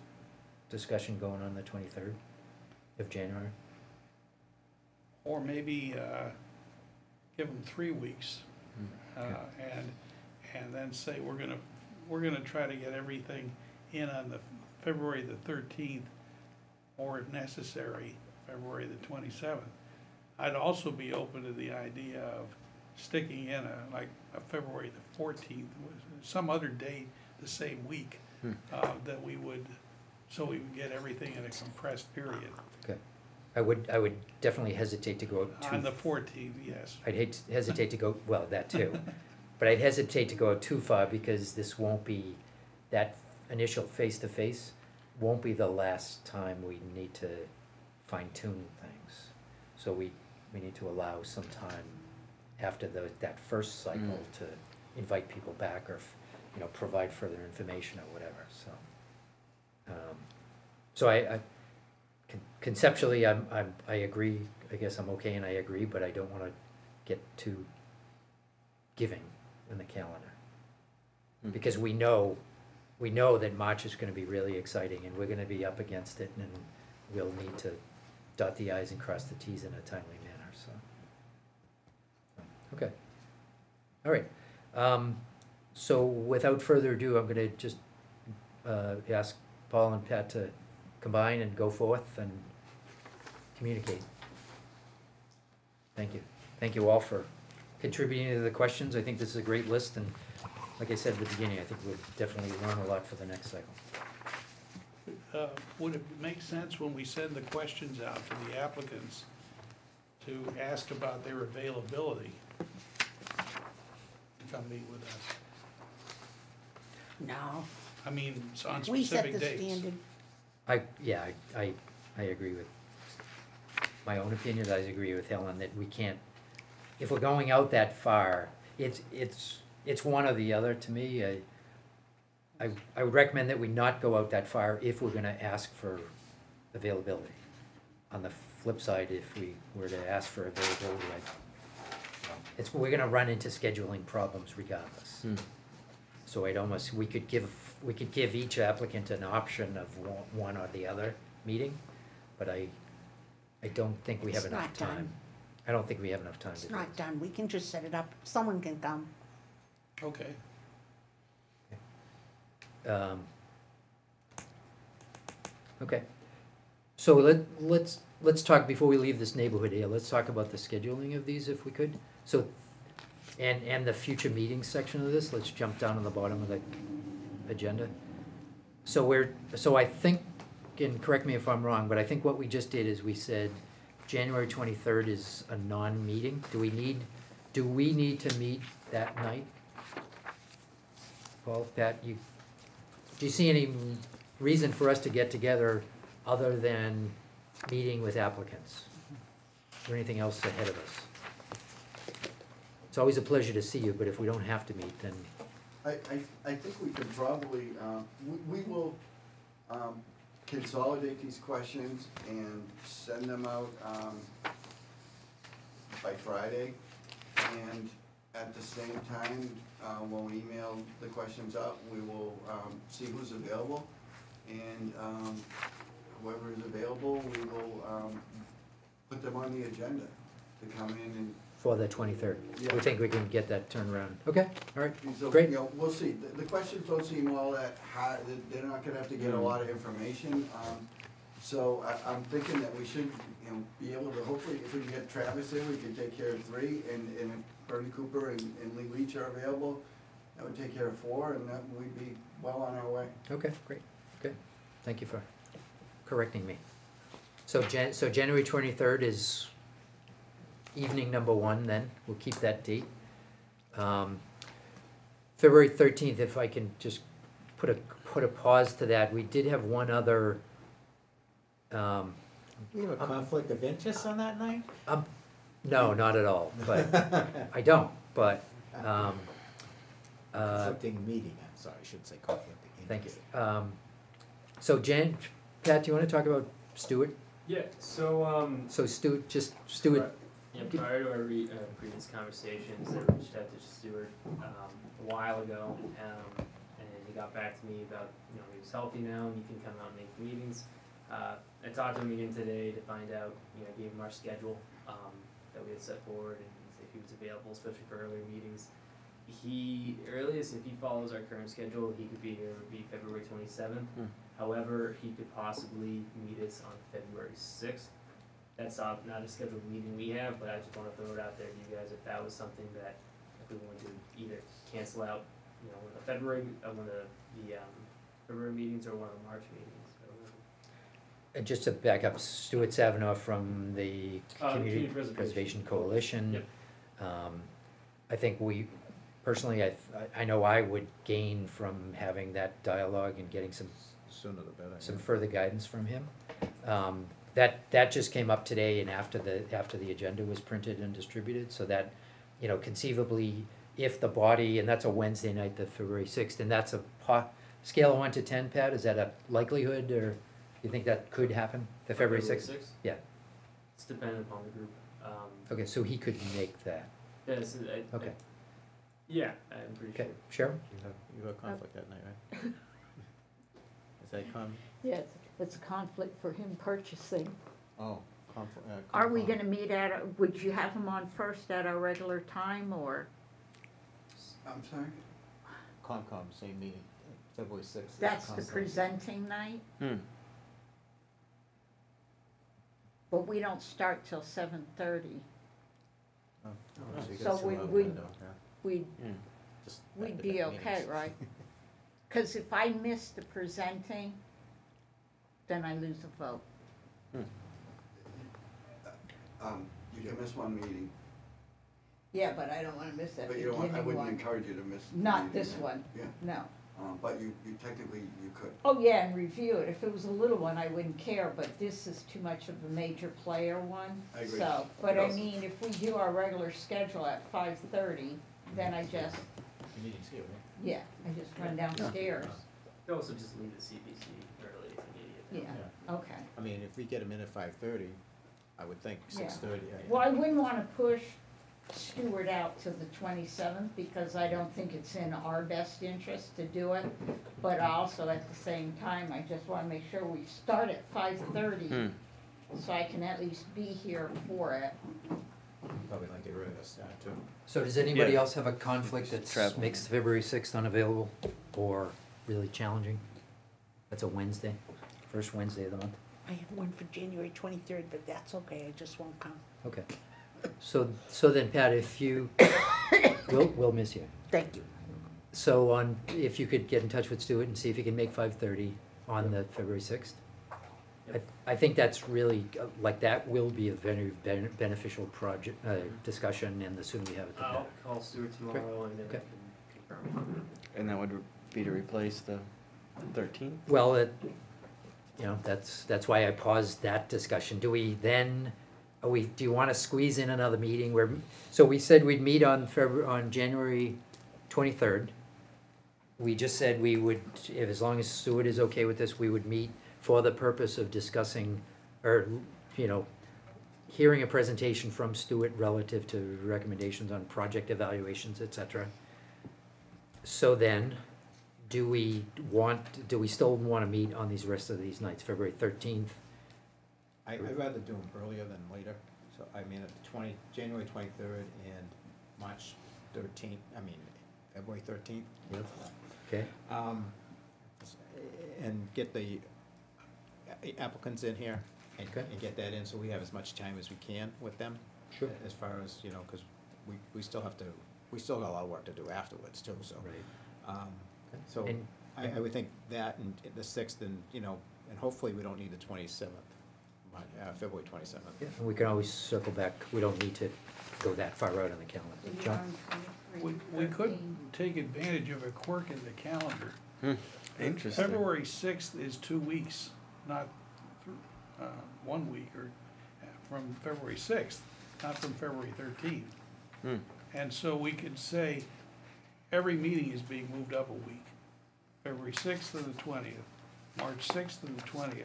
discussion going on the 23rd of January. Or maybe give them 3 weeks, and then say, we're gonna try to get everything in on the February the 13th, or if necessary, February the 27th. I'd also be open to the idea of sticking in a February the 14th, some other date the same week, that we would, so we would get everything in a compressed period. Okay. I would definitely hesitate to go On the 14th, yes. I'd hesitate to go, well, that too, but I'd hesitate to go too far because this won't be, that initial face-to-face won't be the last time we need to fine-tune things. So we need to allow some time after that first cycle to invite people back, or, you know, provide further information or whatever, so. So I conceptually, I agree, I guess I'm okay and I agree, but I don't wanna get too giving in the calendar. Because we know that March is gonna be really exciting, and we're gonna be up against it, and we'll need to dot the i's and cross the t's in a timely manner, so. Okay, all right. So without further ado, I'm gonna just ask Paul and Pat to combine and go forth and communicate. Thank you. Thank you all for contributing to the questions. I think this is a great list, and like I said at the beginning, I think we'll definitely learn a lot for the next cycle. Would it make sense when we send the questions out to the applicants to ask about their availability to come meet with us? No, I mean, it's on we set specific the dates. standard. I agree with my own opinion. I agree with Helen that we can't, if we're going out that far, it's one or the other to me. I would recommend that we not go out that far if we're gonna ask for availability. On the flip side, if we were to ask for availability, we're gonna run into scheduling problems regardless. So we could give each applicant an option of one or the other meeting, but I don't think we have It's enough not done. time. I don't think we have enough time to It's do not this. done, we can just set it up, someone can come. Okay. Okay, so let's talk, before we leave this neighborhood here, let's talk about the scheduling of these if we could. So, and the future meetings section of this, let's jump down to the bottom of the agenda. So I think, and correct me if I'm wrong, but I think what we just did is we said January 23rd is a non-meeting. Do we need to meet that night? Paul, Pat, do you see any reason for us to get together other than meeting with applicants? Or anything else ahead of us? It's always a pleasure to see you, but if we don't have to meet, then, I think we could probably, we will consolidate these questions and send them out by Friday. And at the same time, when we email the questions out, we will, see who's available. And, whoever is available, we will, put them on the agenda to come in and. For the 23rd. Yeah. We think we can get that turned around. Okay, all right, So, great. you know, we'll see. The questions don't seem all that hard. They're not gonna have to get a lot of information. So I'm thinking that we should, you know, be able to, hopefully, if we can get Travis in, we can take care of 3, and if Bernie Cooper and Lee Leach are available, that would take care of 4, and that we'd be well on our way. Okay, great, good. Thank you for correcting me. So so January 23rd is evening number 1 then, we'll keep that date. February 13th, if I can just put a pause to that, we did have one other, We have a conflict of interest on that night? no, not at all, but, I don't, but, Conflicting meeting, I'm sorry, I shouldn't say conflicting thank you. interest. So Pat, do you wanna talk about Stuart? Yeah, so, So Stuart, yeah, prior to our previous conversations, I reached out to Stuart, a while ago, and he got back to me about, you know, he was healthy now, and he can come out and make meetings. I talked to him again today to find out, you know, gave him our schedule, that we had set forward, and if he was available, especially for earlier meetings. Earliest, if he follows our current schedule, he could be here, would be February 27th. However, he could possibly meet us on February 6th. That's not a scheduled meeting we have, but I just wanna throw it out there to you guys if that was something that, if we wanted to either cancel out, you know, one of the February meetings or one of the March meetings. and just to back up, Stuart Savinoff from the Community Community Preservation Coalition. Yep. I think personally, I know I would gain from having that dialogue and getting some Sooner the better. some further guidance from him. That just came up today and after the agenda was printed and distributed, so that, you know, conceivably, if the body, and that's a Wednesday night, the February 6th, and that's a scale of 1 to 10, Pat, is that a likelihood, or you think that could happen, the February 6th? Yeah. It's dependent upon the group. Okay, so he could make that, Yeah, so okay, yeah, I'm pretty okay, sure. Cheryl? You have a conflict that night, right? Is that Yes, it's a conflict for him purchasing. oh, conflict. Are we gonna meet would you have him on first at our regular time, or? I'm sorry? Concom, same meeting, February 6th. That's the Concom. presenting night, Hmm. but we don't start till 7:30. Oh, you So got some we- other we- window, yeah. We'd, Just we'd back-to-back be okay, meetings. right? Cause if I miss the presenting, then I lose a vote. You can miss one meeting, Yeah, but I don't wanna miss that but you don't want, I wouldn't encourage you to miss. the Not meeting, this right? one. Yeah, No. but you technically, you could. Oh, yeah, and review it. If it was a little one, I wouldn't care, but this is too much of a major player one. I agree. So, but I Yes. mean, if we do our regular schedule at 5:30, then I just, The meeting's here, right? yeah, I just run downstairs. You could also just leave the CPC early if you need it. Yeah, okay. I mean, if we get them in at 5:30, I would think Yeah. 6:30. Well, I wouldn't wanna push Stewart out to the 27th because I don't think it's in our best interest to do it. But also at the same time, I just wanna make sure we start at 5:30 so I can at least be here for it. Probably not get rid of this, too. So does anybody Yeah. else have a conflict that Travel. makes February 6th unavailable or really challenging? That's a Wednesday, first Wednesday of the month. I have one for January 23rd, but that's okay, I just won't come. Okay. So then Pat, if you, we'll miss you. Thank you. So if you could get in touch with Stuart and see if he can make 5:30 on the February 6th? I think that's really, like, that will be a very beneficial project, discussion, and the sooner we have it, the better. I'll call Stuart tomorrow and then Okay. I can confirm. And that would be to replace the 13th? Well, that's why I paused that discussion. Do we then, do you wanna squeeze in another meeting where, so we said we'd meet on January 23rd. We just said we would, if, as long as Stuart is okay with this, we would meet for the purpose of discussing, or, you know, hearing a presentation from Stuart relative to recommendations on project evaluations, et cetera. So then, do we still wanna meet on these rest of these nights, February 13th? I'd rather do them earlier than later, so I mean, at the January 23rd and March 13th, February 13th. Okay, And get the applicants in here and Okay. and get that in, so we have as much time as we can with them. Sure. As far as, cause we still got a lot of work to do afterwards too, so. right. So And- I would think that and the 6th and, and hopefully we don't need the 27th, February 27th. Yeah, and we can always circle back, we don't need to go that far out on the calendar. The John? We could take advantage of a quirk in the calendar. Interesting. February 6th is 2 weeks, not 1 week, or from February 6th, not from February 13th. Hmm. And so we could say, every meeting is being moved up a week. February 6th to the 20th, March 6th to the 20th,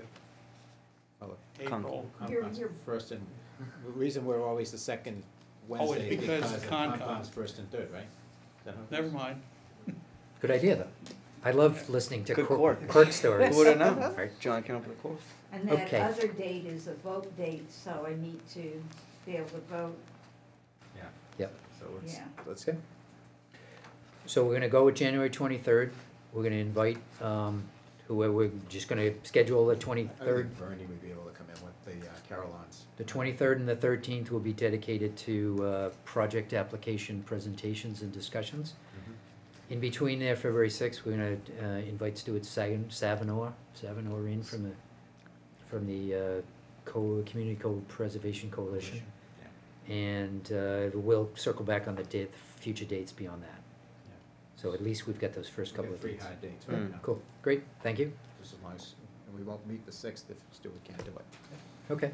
Well, April. Concom's first and, the reason we're always the second Oh, Wednesday it's is because because of of Concom. Concom's first and third, right? Is that how it Never is? mind. Good idea, though. I love listening to Good quirk quirk. stories. Who would've known? Right. John came up with a course. And that Okay. other date is a vote date, so I need to be able to vote, Yeah, Yep. so let's, Yeah. let's, Okay. So we're gonna go with January 23rd. We're gonna invite, whoever, we're just gonna schedule the I 23rd. think Bernie would be able to come in with the Carolines. The 23rd and the 13th will be dedicated to project application presentations and discussions. In between there, February 6th, we're gonna invite Stuart Savinour in from the Community Code Preservation Coalition. Yeah. And we'll circle back on the future dates beyond that. Yeah. So at least we've got those first We couple have of 3 dates. hard dates Hmm. right now. Cool, great, thank you. Just as long as, and we won't meet the 6th if Stuart can't do it. Okay,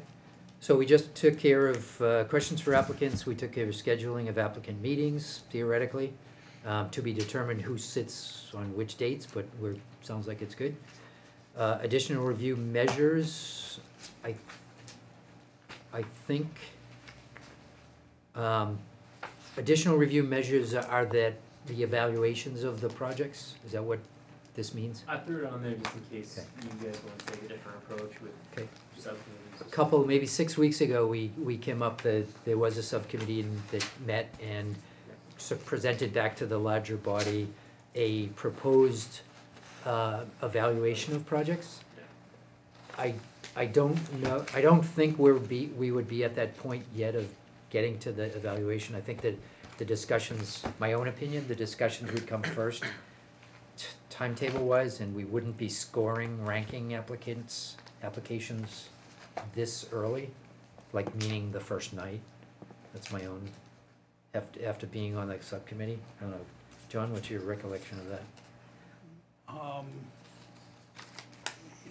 so we just took care of questions for applicants, we took care of scheduling of applicant meetings theoretically, to be determined who sits on which dates, but sounds like it's good. Additional review measures, I think, additional review measures are that the evaluations of the projects, is that what this means? I threw it on there just in case Okay. you guys want to take a different approach with Okay. subcommittees. Maybe 6 weeks ago, we came up that there was a subcommittee that met and presented back to the larger body a proposed evaluation of projects. I don't know, I don't think we would be at that point yet of getting to the evaluation. I think that the discussions, my own opinion, the discussions would come first, timetable wise, and we wouldn't be scoring, ranking applications this early, like meaning the first night. That's my own, after being on the subcommittee. I don't know, John, what's your recollection of that?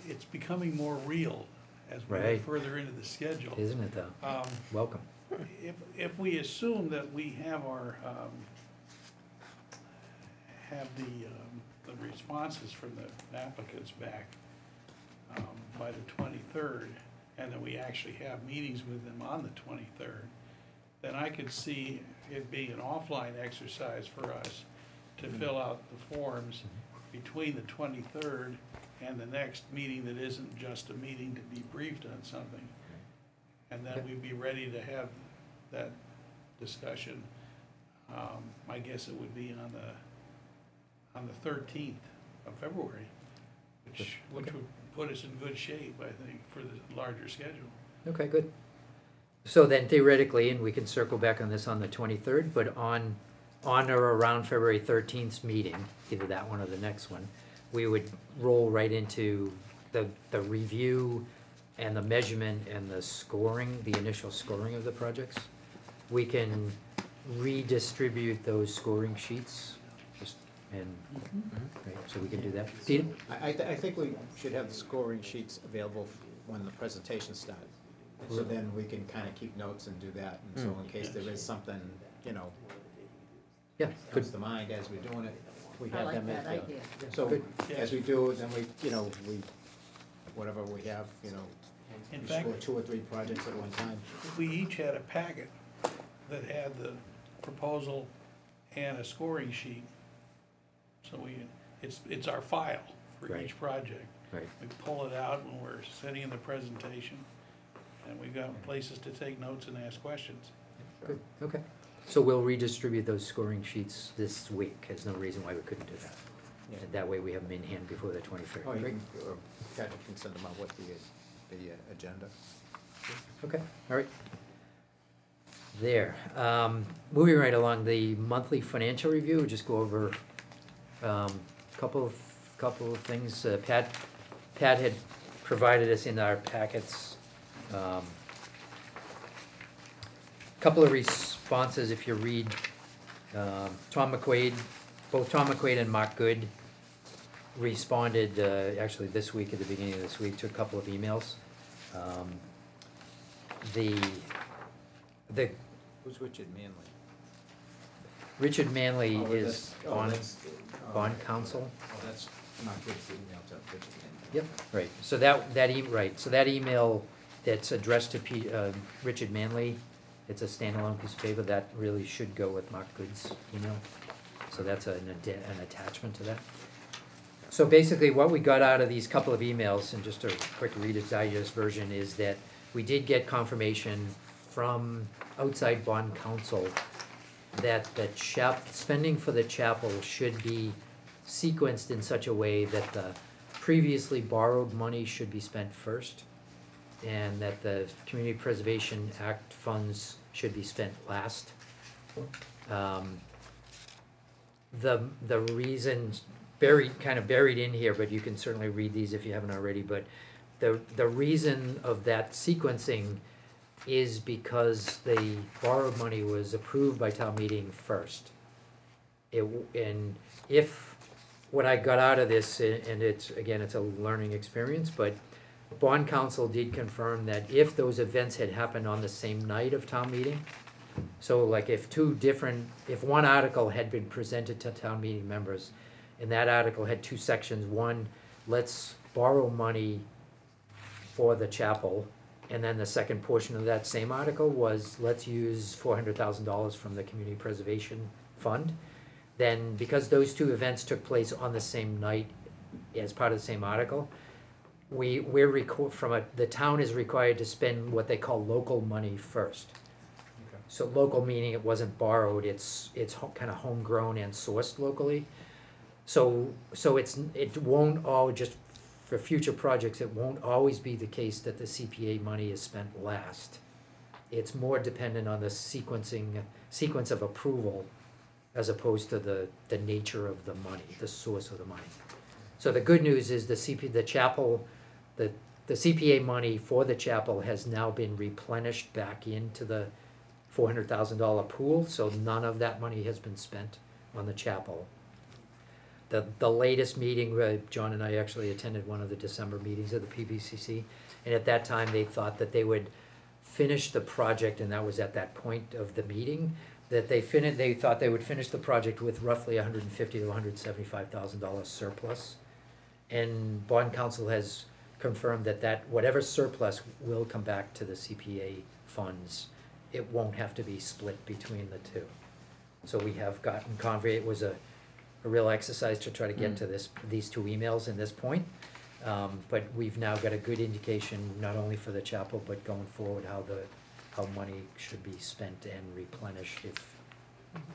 It's becoming more real as we Right. get further into the schedule. Isn't it though? Welcome. If we assume that we have the responses from the applicants back by the 23rd, and that we actually have meetings with them on the 23rd, then I could see it being an offline exercise for us to fill out the forms between the 23rd and the next meeting that isn't just a meeting to be briefed on something. And then we'd be ready to have that discussion. I guess it would be on the 13th of February, which would put us in good shape, I think, for the larger schedule. Okay, good. So then theoretically, and we can circle back on this on the 23rd, but on or around February 13th's meeting, either that one or the next one, we would roll right into the review and the measurement and the scoring, the initial scoring of the projects. We can redistribute those scoring sheets, right, so we can do that. Peter? I think we should have the scoring sheets available when the presentation starts. So then we can kind of keep notes and do that, and so in case there is something, Yeah, good. comes to mind as we're doing it, we I have like them. that at, idea. So Good. as we do it, then we, whatever we have, In You fact, score 2 or 3 projects at one time. we each had a packet that had the proposal and a scoring sheet. So it's our file for Right. each project. Right. We pull it out when we're sitting in the presentation, and we've got places to take notes and ask questions. Good, okay. So we'll redistribute those scoring sheets this week. There's no reason why we couldn't do that. Yeah. And that way we have them in hand before the 23rd. Oh, you Great. can, or Patrick can send them out with the agenda. Okay, all right. There. Moving right along, the monthly financial review, we'll just go over couple of things. Pat had provided us in our packets couple of responses. If you read Tom McQuaid, both Tom McQuaid and Mark Good responded actually this week, at the beginning of this week, to a couple of emails. The Who's Richard Manley? Richard Manley Oh, is that's- oh, bond, that's, bond counsel. Oh, that's not good, the email to Richard Manley. Yep, right, so that email that's addressed to Richard Manley, it's a standalone piece of paper, that really should go with Mark Good's email. So that's an attachment to that. So basically, what we got out of these couple of emails, and just a quick Reader's Digest version, is that we did get confirmation from outside bond counsel that the spending for the chapel should be sequenced in such a way that the previously borrowed money should be spent first, and that the Community Preservation Act funds should be spent last. The reasons kind of buried in here, but you can certainly read these if you haven't already, but the reason of that sequencing is because the borrowed money was approved by town meeting first. And if, what I got out of this, and it's a learning experience, but bond counsel did confirm that if those events had happened on the same night of town meeting, so like if one article had been presented to town meeting members, and that article had 2 sections, one, let's borrow money for the chapel, and then the second portion of that same article was, let's use $400,000 from the Community Preservation Fund, then because those 2 events took place on the same night as part of the same article, the town is required to spend what they call local money first. Okay. So local meaning it wasn't borrowed, it's kind of homegrown and sourced locally. So it won't all, just for future projects, it won't always be the case that the CPA money is spent last. It's more dependent on the sequence of approval as opposed to the nature of the money, the source of the money. So the good news is the CPA money for the chapel has now been replenished back into the $400,000 pool, so none of that money has been spent on the chapel. The latest meeting, John and I actually attended one of the December meetings of the PBCC, and at that time they thought that they would finish the project, and that was at that point of the meeting, that they thought they would finish the project with roughly $150,000 to $175,000 surplus. And bond counsel has confirmed that whatever surplus will come back to the CPA funds. It won't have to be split between the 2. So we have gotten it was a real exercise to try to get to these 2 emails in this point. But we've now got a good indication, not only for the chapel, but going forward, how money should be spent and replenished if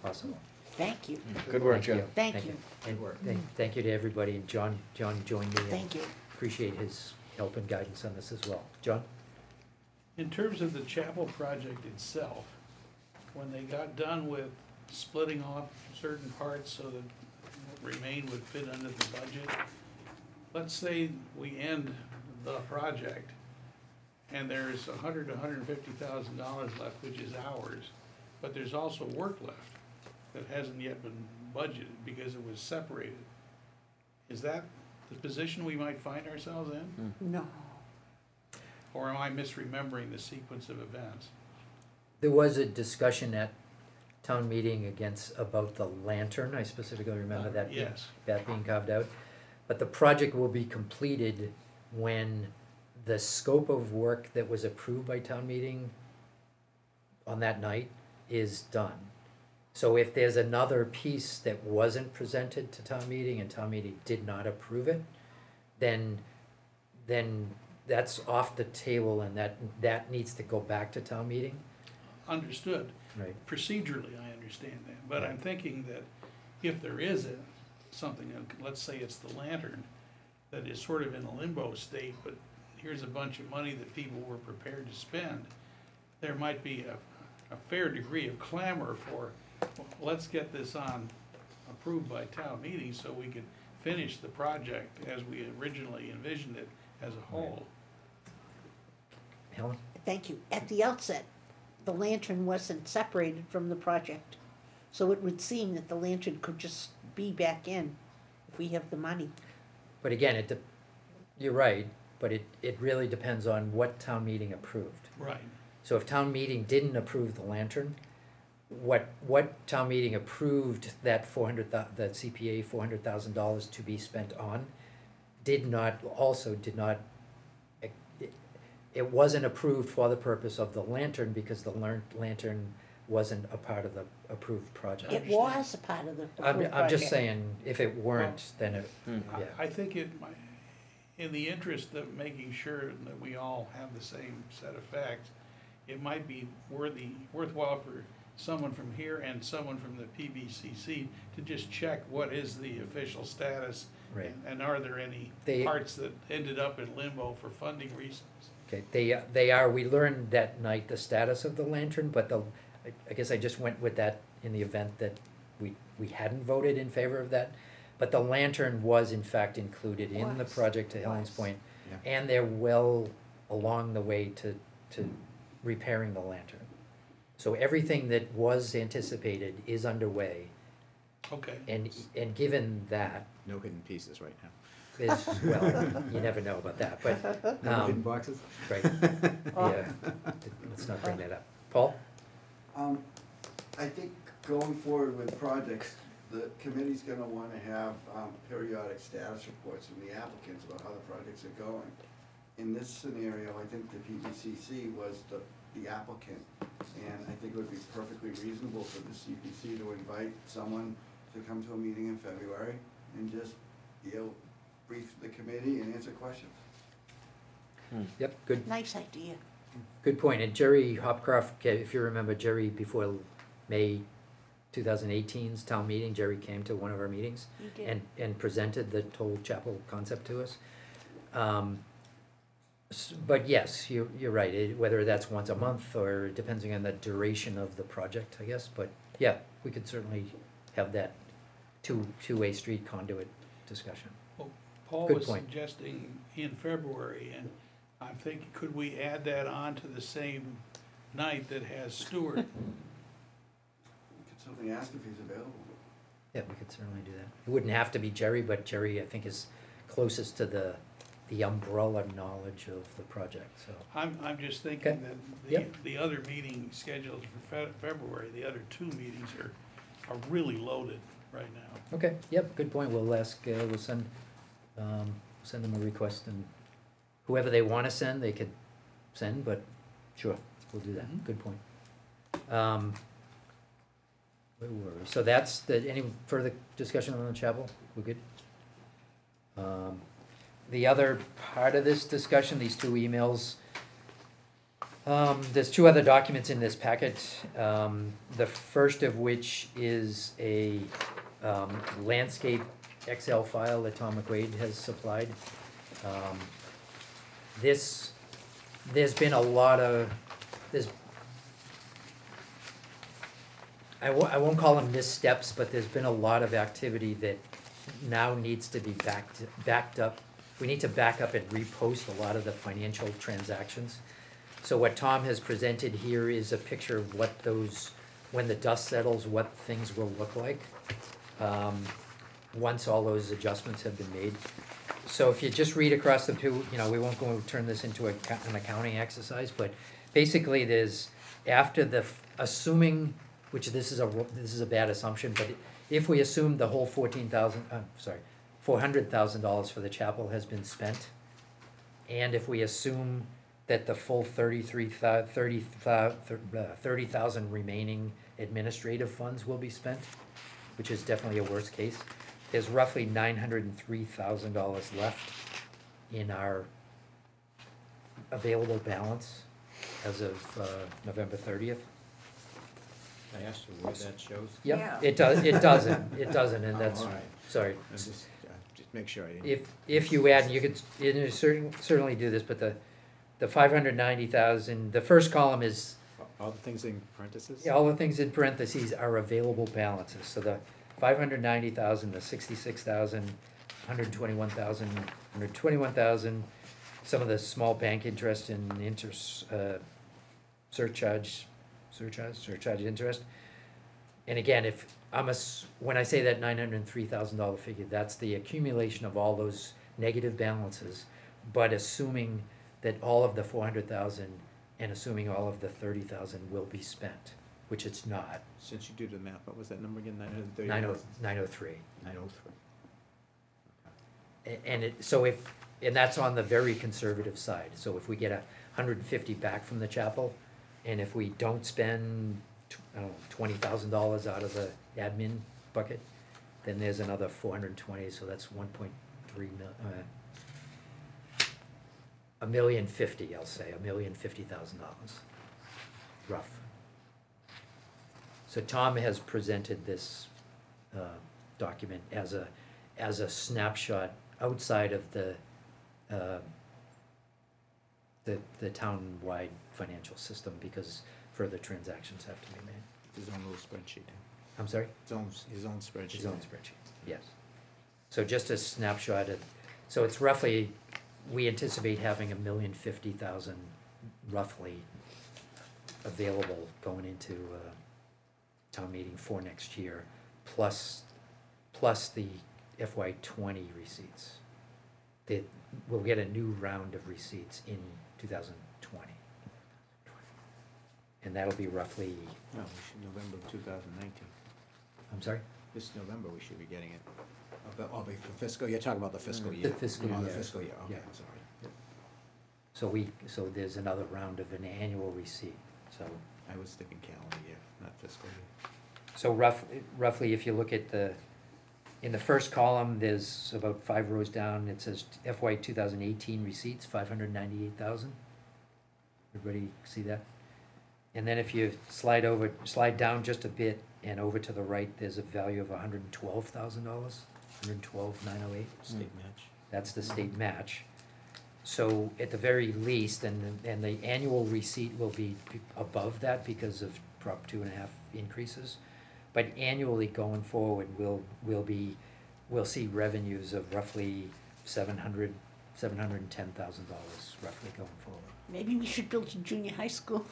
possible. Thank you. Good work, Joe. Thank you. And thank you to everybody, and John joined me. and Thank you. Appreciate his help and guidance on this as well. John? In terms of the chapel project itself, when they got done with splitting off certain parts so that what remained would fit under the budget, let's say we end the project and there's $100,000 to $150,000 left, which is ours, but there's also work left that hasn't yet been budgeted because it was separated. Is that the position we might find ourselves in? No. Or am I misremembering the sequence of events? There was a discussion at town meeting about the lantern. I specifically remember that Yes. being carved out. But the project will be completed when the scope of work that was approved by town meeting on that night is done. So if there's another piece that wasn't presented to town meeting and town meeting did not approve it, then that's off the table and that needs to go back to town meeting. Understood. Right. Procedurally, I understand that, but I'm thinking that if there is something, let's say it's the lantern, that is sort of in a limbo state, but here's a bunch of money that people were prepared to spend, there might be a fair degree of clamor for, well, let's get this on, approved by town meeting so we can finish the project as we originally envisioned it as a whole. Helen? Thank you. At the outset, the lantern wasn't separated from the project. So it would seem that the lantern could just be back in if we have the money. But again, you're right, but it really depends on what town meeting approved. Right. So if town meeting didn't approve the lantern, what town meeting approved that that CPA $400,000 to be spent on, did not, it wasn't approved for the purpose of the lantern because the lantern wasn't a part of the approved project. It was a part of the approved I'm just project. saying, if it weren't, then it, yeah. I think it might, in the interest of making sure that we all have the same set of facts, it might be worthwhile for someone from here and someone from the PBCC to just check what is the official status. Right. And are there any parts that ended up in limbo for funding reasons? Okay, they are, we learned that night the status of the lantern, but I guess I just went with that in the event that we hadn't voted in favor of that. But the lantern was in fact included in the project, to Helen's point, Yeah. and they're well along the way to repairing the lantern. So everything that was anticipated is underway, Okay. and given that, No hidden pieces right now. well, you never know about that, but, No hidden boxes? right, yeah, let's not bring that up. Paul? I think going forward with projects, the committee's gonna wanna have, periodic status reports from the applicants about how the projects are going. In this scenario, I think the PBCC was the applicant, and I think it would be perfectly reasonable for the CPC to invite someone to come to a meeting in February and just, brief the committee and answer questions. Yep, good. Nice idea. Good point, and Jerry Hopcroft, if you remember Jerry before May 2018's town meeting, Jerry came to one of our meetings He did. and presented the whole chapel concept to us. But yes, you're right, whether that's once a month or depending on the duration of the project, I guess, but yeah, we could certainly have that two-way street conduit discussion. Well, Paul Good was point. suggesting in February, and I'm thinking, could we add that on to the same night that has Stewart? Could somebody ask if he's available? Yeah, we could certainly do that. It wouldn't have to be Jerry, but Jerry, I think, is closest to the umbrella knowledge of the project, so. I'm just thinking Okay. that Yep. the other meeting scheduled for February, the other two meetings are really loaded right now. Okay, yep, good point, we'll send them a request, and whoever they wanna send, they could send, but sure, we'll do that, Mhm. good point. Where were we? So that's any further discussion on the chapel, we're good? The other part of this discussion, these two emails, there's two other documents in this packet. The first of which is a landscape Excel file that Tom McQuaid has supplied. There's been a lot of, I won't call them missteps, but there's been a lot of activity that now needs to be backed up. We need to back up and repost a lot of the financial transactions. So what Tom has presented here is a picture of what when the dust settles, what things will look like, once all those adjustments have been made. So if you just read across the two, we won't go turn this into an accounting exercise, but basically there's, after assuming, which this is a bad assumption, but if we assume the whole $400,000 for the chapel has been spent, and if we assume that the full 30,000 remaining administrative funds will be spent, which is definitely a worst case, there's roughly $903,000 left in our available balance as of November 30th. I asked you where that shows. Yep, Yeah. it doesn't, and that's, Oh, all right. sorry. Just make sure I didn't. If you add, you could certainly do this, but the 590,000, the first column is, All the things in parentheses? all the things in parentheses are available balances, so the 590,000, the 66,000, 121,000, 121,000, some of the small bank interest and surcharge interest. And again, if when I say that $903,000 figure, that's the accumulation of all those negative balances, but assuming that all of the 400,000 and assuming all of the 30,000 will be spent, which it's not. Since you do the math, what was that number again, 930? 903. 903. And that's on the very conservative side, so if we get 150 back from the chapel, and if we don't spend, I don't know, $20,000 out of the admin bucket, then there's another 420, so that's 1.3 million, $1,050,000, I'll say, $1,050,000, rough. So Tom has presented this document as a snapshot outside of the town-wide financial system, because further transactions have to be made. His own little spreadsheet. I'm sorry? His own spreadsheet. His own spreadsheet, yes. So just a snapshot of, so it's roughly, we anticipate having $1,050,000 roughly available going into town meeting for next year, plus the FY '20 receipts. We'll get a new round of receipts in 2020. And that'll be roughly, No, we should November of 2019. I'm sorry? This November, we should be getting it. Oh, for fiscal, you're talking about the fiscal The year? fiscal Oh, the year. fiscal year, okay, Yeah. I'm sorry. So there's another round of an annual receipt, so. I was thinking calendar year, not fiscal year. So roughly, if you look at in the first column, there's about 5 rows down, it says FY 2018 receipts, 598,000. Everybody see that? And then if you slide down just a bit and over to the right, there's a value of $112,000, $112,908. State match. That's the state match. So at the very least, and the annual receipt will be above that because of Prop 2.5 increases. But annually going forward, we'll see revenues of roughly $710,000 roughly going forward. Maybe we should build a junior high school.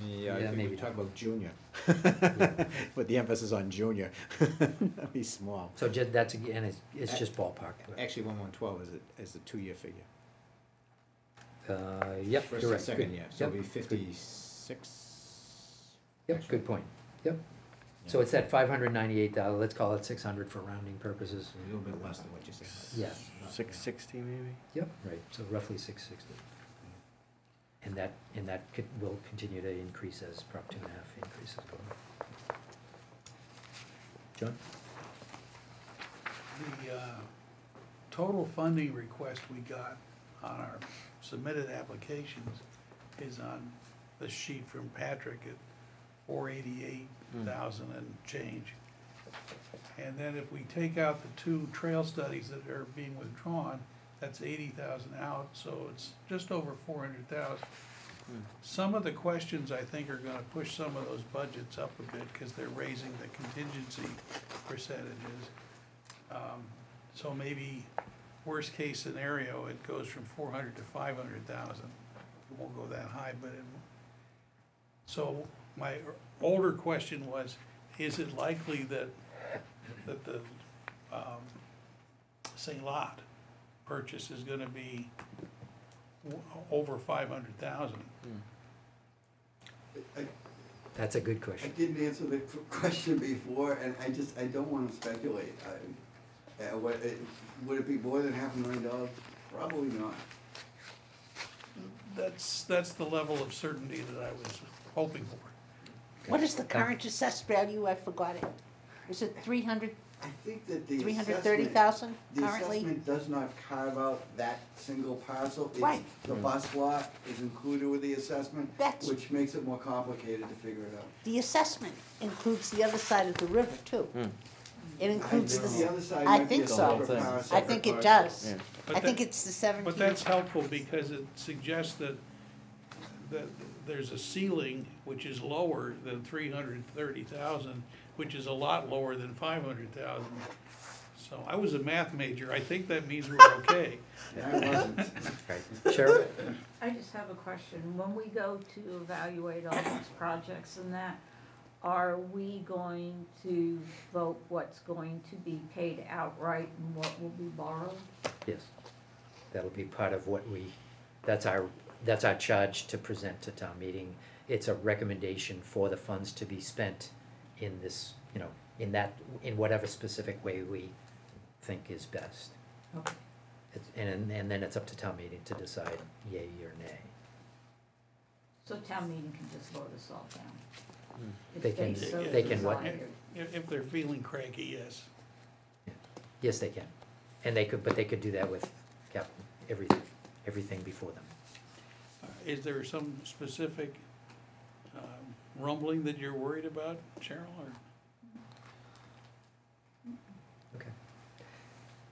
Yeah, I Yeah, think maybe. we talk about junior. With the emphasis on junior. That'd be small. So that's, again, it's just ballpark. but- Actually, 1112 is a 2-year figure. Yep, First you're and right. second Good. year, so Yep, it'll be good. 56. Yep, actually. good point. Yep. So Yeah. it's that $598,000, let's call it 600 for rounding purposes. A little bit less than what you said. Yeah. 660 maybe? Yep, right, so roughly 660. And that will continue to increase as Prop 2.5 increases go up. John? The total funding request we got on our submitted applications is on the sheet from Patrick at 488,000 and change. And then if we take out the 2 trail studies that are being withdrawn, that's 80,000 out, so it's just over 400,000. Some of the questions, I think, are gonna push some of those budgets up a bit, cause they're raising the contingency percentages. So maybe, worst case scenario, it goes from 400 to 500,000. It won't go that high, but so my older question was, is it likely that the, St. Lot purchase is gonna be over 500,000? That's a good I question. didn't answer the question before, and I don't wanna speculate. Would it be more than $500,000? Probably not. that's the level of certainty that I was hoping for. What is the current assessed value? I forgot it. Is it 300, I think that the 330,000 the currently? assessment does not carve out that single parcel. It's- Right. The bus lot is included with the assessment, That's- which makes it more complicated to figure it out. The assessment includes the other side of the river too. It includes The the, other side I might be think a so. separate I parcel. I think it separate does. Yeah. But I think that- it's the 17. But that's helpful because it suggests that there's a ceiling which is lower than 330,000, which is a lot lower than 500,000. So I was a math major, I think that means we're okay. I wasn't. Right. Cheryl? I just have a question. When we go to evaluate all these projects and that, are we going to vote what's going to be paid outright and what will be borrowed? Yes. That'll be part of what that's our charge to present to town meeting. It's a recommendation for the funds to be spent in this, in whatever specific way we think is best. Okay. And then it's up to town meeting to decide yay or nay. So town meeting can just vote us all down? If They can- so they can what? desire. If they're feeling cranky, yes. Yes, they can. And but they could do that with everything before them. Is there some specific rumbling that you're worried about, Cheryl, or? Okay.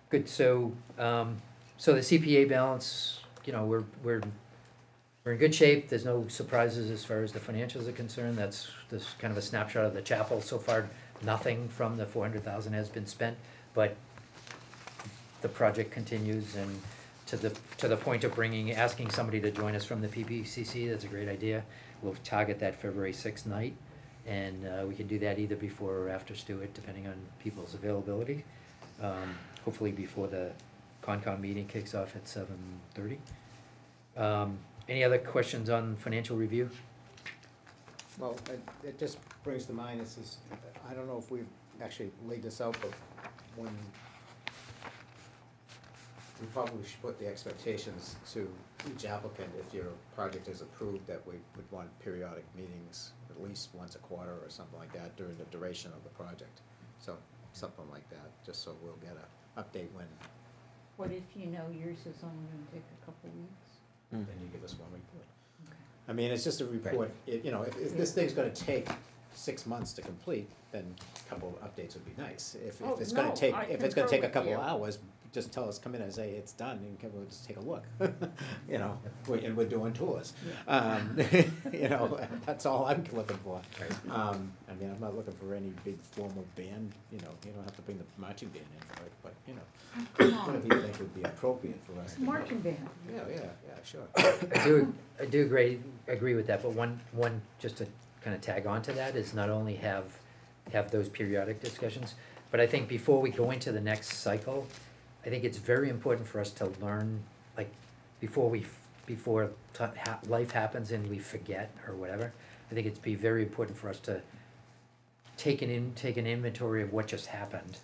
Good, so the CPA balance, we're in good shape. There's no surprises as far as the financials are concerned. That's kind of a snapshot of the chapel. So far, nothing from the 400,000 has been spent, but the project continues, and to the point of asking somebody to join us from the PPCC, that's a great idea. We'll target that February 6th night, and we can do that either before or after Stewart, depending on people's availability. Hopefully before the Concom meeting kicks off at 7:30. Any other questions on financial review? Well, it just brings to mind, I don't know if we've actually laid this out, but when, we probably should put the expectations to each applicant, if your project is approved, that we would want periodic meetings, at least once a quarter or something like that during the duration of the project. So, something like that, just so we'll get an update when, What if you know yours is only gonna take a couple weeks? then you give us one report. Okay. I mean, it's just a report, if this thing's gonna take 6 months to complete, then a couple of updates would be nice. If Oh, it's gonna no, take, I if it's gonna concur take a with couple you. of hours, just tell us, come in and say it's done, and we'll just take a look. And we're doing tours. That's all I'm looking for. I mean, I'm not looking for any big formal band, you don't have to bring the marching band in for it, but, Come on, whatever you think would be appropriate for us to know. marching band. Yeah, sure. I do agree with that, but one, just to kind of tag on to that, is not only have those periodic discussions, but I think before we go into the next cycle, I think it's very important for us to learn, like, before life happens and we forget or whatever, I think it'd be very important for us to take an inventory of what just happened.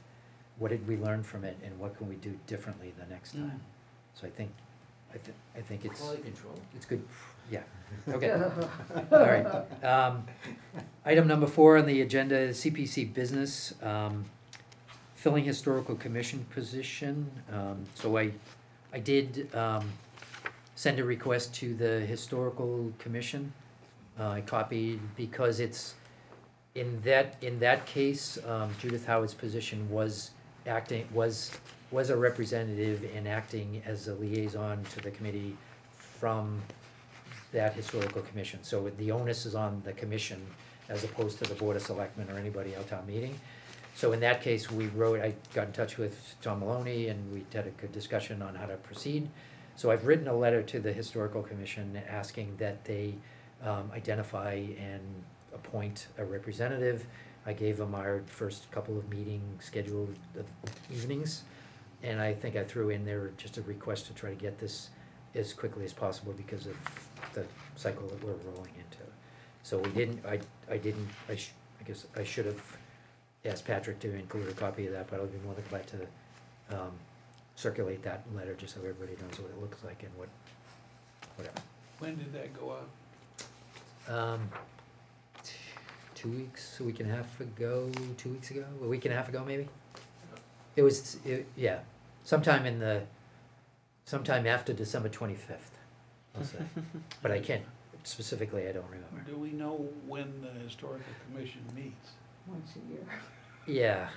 What did we learn from it, and what can we do differently the next time? So I think it's. Quality control. It's good, yeah, okay. All right. Item number 4 on the agenda is CPC business, filling historical commission position. So I did send a request to the historical commission. I copied, because it's, in that case, Judith Howard's position was a representative and acting as a liaison to the committee from that historical commission. So the onus is on the commission as opposed to the Board of Selectmen or anybody at town meeting. So in that case, I got in touch with Tom Maloney, and we had a good discussion on how to proceed. So I've written a letter to the historical commission asking that they identify and appoint a representative. I gave them our first couple of meeting scheduled evenings, and I think I threw in there just a request to try to get this as quickly as possible because of the cycle that we're rolling into. So we didn't, I guess I should have asked Patrick to include a copy of that, but I'll be more than glad to circulate that letter just so everybody knows what it looks like and whatever. When did that go out? 2 weeks, a week and a half ago, 2 weeks ago, a week and a half ago maybe? It was, yeah, sometime after December 25th, I'll say. But I can't, specifically, I don't remember. Do we know when the historical commission meets? Once a year. Yeah,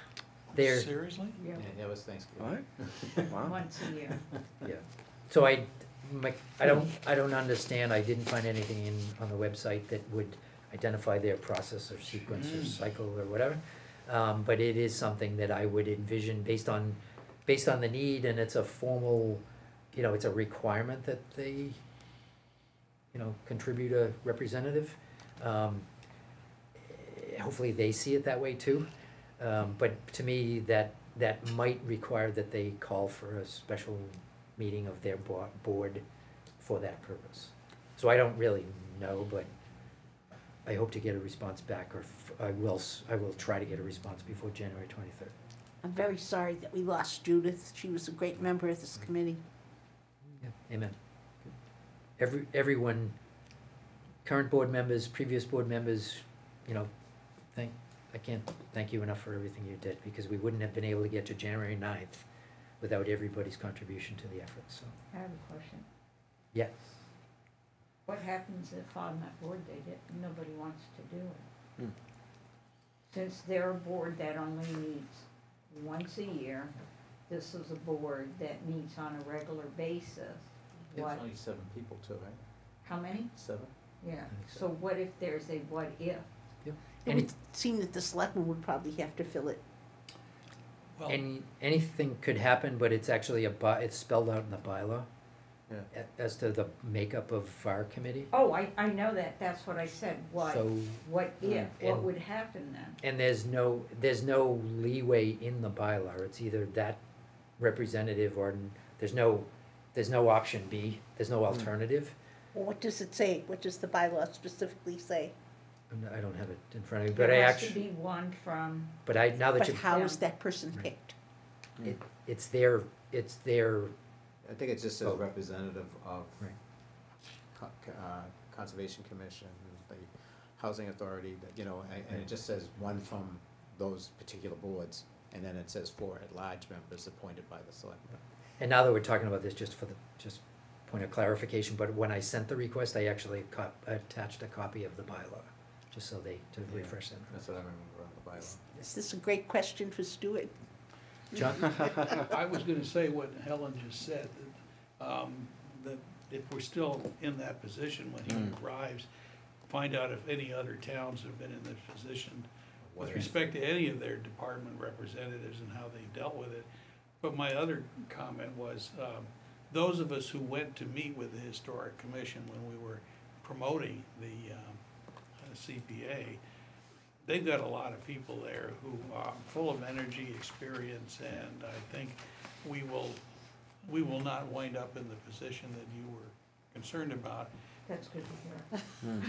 they're, Seriously? Yeah, Yeah, it was Thanksgiving. What? Wow. once a year. yeah. So I don't understand, I didn't find anything on the website that would identify their process or sequence or cycle or whatever. But it is something that I would envision based on the need, and it's a formal, it's a requirement that they, contribute a representative. Hopefully they see it that way too. But to me, that might require that they call for a special meeting of their board for that purpose. So I don't really know, but I hope to get a response back, or I will try to get a response before January 23rd. I'm very sorry that we lost Judith. She was a great member of this committee. Yeah, amen. Everyone, current board members, previous board members, I can't thank you enough for everything you did, because we wouldn't have been able to get to January 9th without everybody's contribution to the effort, so, I have a question. yes. What happens if on that board nobody wants to do it? Hmm. Since they're a board that only meets once a year, this is a board that meets on a regular basis. What, Only 7 people too, right? how many? 7? Yeah, think so. so what if there's a what if? It Any, would seem that the selectmen would probably have to fill it. Well, anything could happen, but it's actually it's spelled out in the bylaw Yeah. as to the makeup of our committee. Oh, I know that, that's what I said, what So, if, what and- would happen then? and there's no leeway in the bylaw. It's either that representative or there's no option B, there's no alternative. Well, what does it say? What does the bylaw specifically say? I don't have it in front of me, but I There has to actually, be one from, now that But you, how is Yeah. that person Right. picked? it's their, I think it just says Oh. representative of Right. Conservation Commission, the Housing Authority, and it just says one from those particular boards, and then it says 4 at-large members appointed by the selectmen. and now that we're talking about this, just point of clarification, but when I sent the request, I actually attached a copy of the bylaw, just so to Yeah. refresh them. That's what I remember on the bylaw. Is this a great question for Stuart? John? I was gonna say what Helen just said, that if we're still in that position when he arrives, find out if any other towns have been in this position with respect to any of their department representatives and how they dealt with it. But my other comment was, those of us who went to meet with the Historic Commission when we were promoting the CPA, they've got a lot of people there who are full of energy, experience, and I think we will not wind up in the position that you were concerned about. that's good to hear.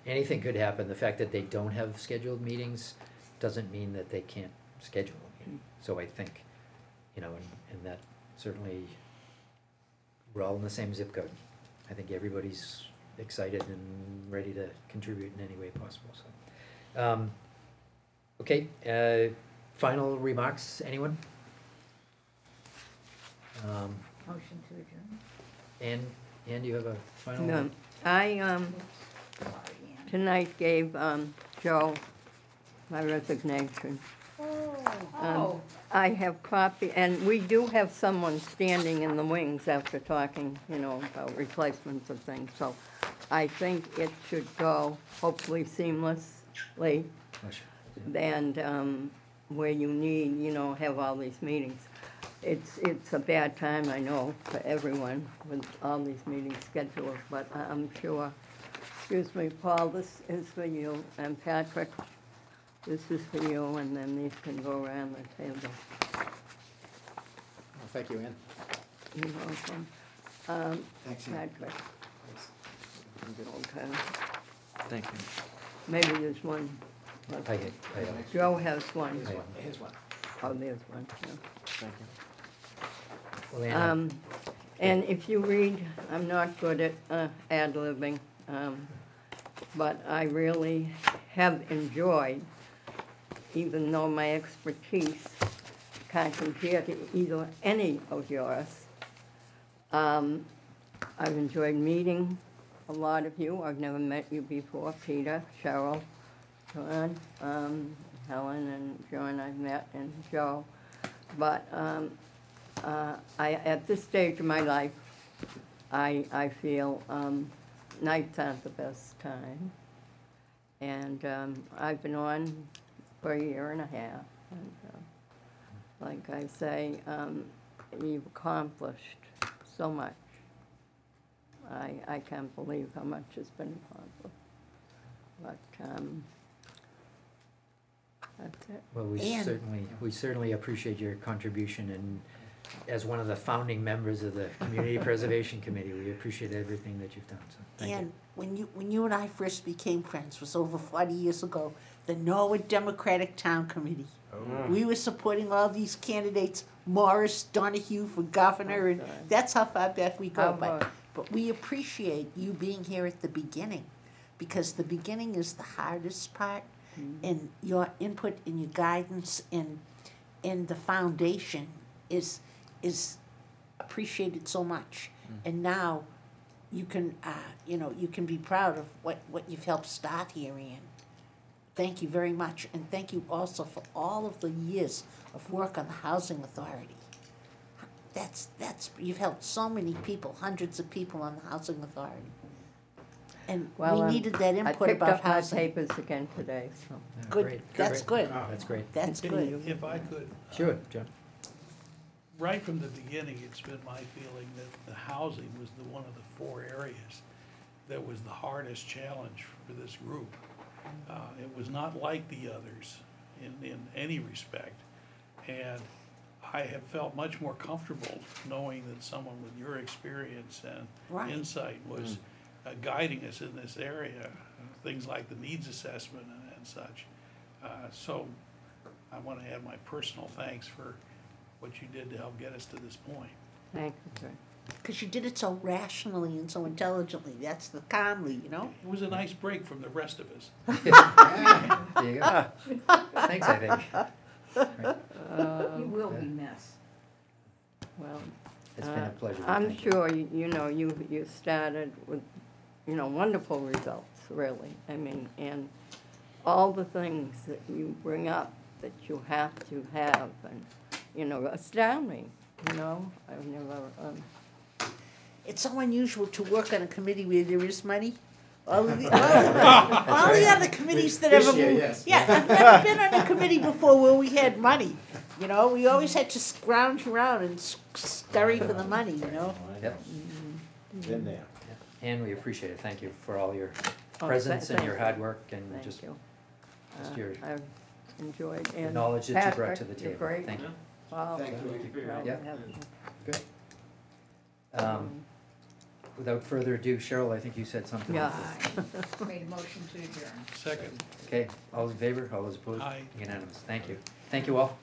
Anything could happen. The fact that they don't have scheduled meetings doesn't mean that they can't schedule a meeting. So I think, and that certainly, we're all in the same zip code. I think everybody's excited and ready to contribute in any way possible, so. Okay, final remarks, anyone? Motion to adjourn. Ann, do you have a final? No, I, Sorry, Ann. tonight gave, Joe my resignation. Oh, I have copy, and we do have someone standing in the wings after talking, about replacements of things, so I think it should go hopefully seamlessly, and, where you need, have all these meetings. It's a bad time, I know, for everyone with all these meetings scheduled, but I'm sure, excuse me, Paul, this is for you, and Patrick, this is for you, and then these can go around the table. Well, thank you, Ann. You're welcome. Thanks, Ann. Patrick, okay, Thank you. maybe there's one. I have. Joe has one. Here's one. Oh, there's one, yeah. Thank you. Well, Ann, And if you read, I'm not good at ad-libbing, but I really have enjoyed, even though my expertise can't compare to either any of yours. I've enjoyed meeting a lot of you. I've never met you before, Peter, Cheryl, John, Helen and John I've met, and Joe. But at this stage of my life, I feel nights aren't the best time. And I've been on for a year and a half. And, like I say, you've accomplished so much. I can't believe how much has been accomplished. But that's it. Well, And- we certainly appreciate your contribution, and as one of the founding members of the Community Preservation Committee, we appreciate everything that you've done, so thank you. And when you and I first became friends was over 40 years ago, the Norwood Democratic Town Committee. We were supporting all these candidates, Morris, Donahue for governor, and that's how far back we go. But we appreciate you being here at the beginning, because the beginning is the hardest part, and your input and your guidance and the foundation is appreciated so much. And now you can you can be proud of what you've helped start here, Ann. Thank you very much, and thank you also for all of the years of work on the Housing Authority. That's you've helped so many people, hundreds of people on the Housing Authority. And Well, we needed that I input picked about up my housing. papers again today, so. Yeah, Good, great, that's great. good. That's great. That's good. If I could. Sure, John. Right from the beginning, it's been my feeling that the housing was one of the 4 areas that was the hardest challenge for this group. It was not like the others in any respect. And I have felt much more comfortable knowing that someone with your experience and Right. insight was guiding us in this area, things like the needs assessment and such. So I want to add my personal thanks for what you did to help get us to this point. Thank you, sir. Because you did it so rationally and so intelligently. That's the calmly, you know? It was a nice break from the rest of us. There you go. Thanks, I think. You will be missed. Well, It's been a pleasure. I'm Thank you. sure, you started with, wonderful results, really. I mean, and all the things that you bring up that you have to have, and, astounding, I've never, It's so unusual to work on a committee where there is money. All the other committees that ever This year, moved. yes. Yeah, I've never been on a committee before where we had money. We always had to scrounge around and scurry for the money, Yep, Been there. and we appreciate it. Thank you for all your Oh, presence and thank your you. hard work and thank just you. just your I've enjoyed, the and knowledge that you brought to Patrick, the you're table. great. Thank you. Wow. Thank you. Proud to Yeah. have you. Good. Without further ado, Cheryl, I think you said something. Yeah. Made a motion to adjourn. Second, Okay, all those in favor, all those opposed? Aye. Unanimous, thank you. Thank you all.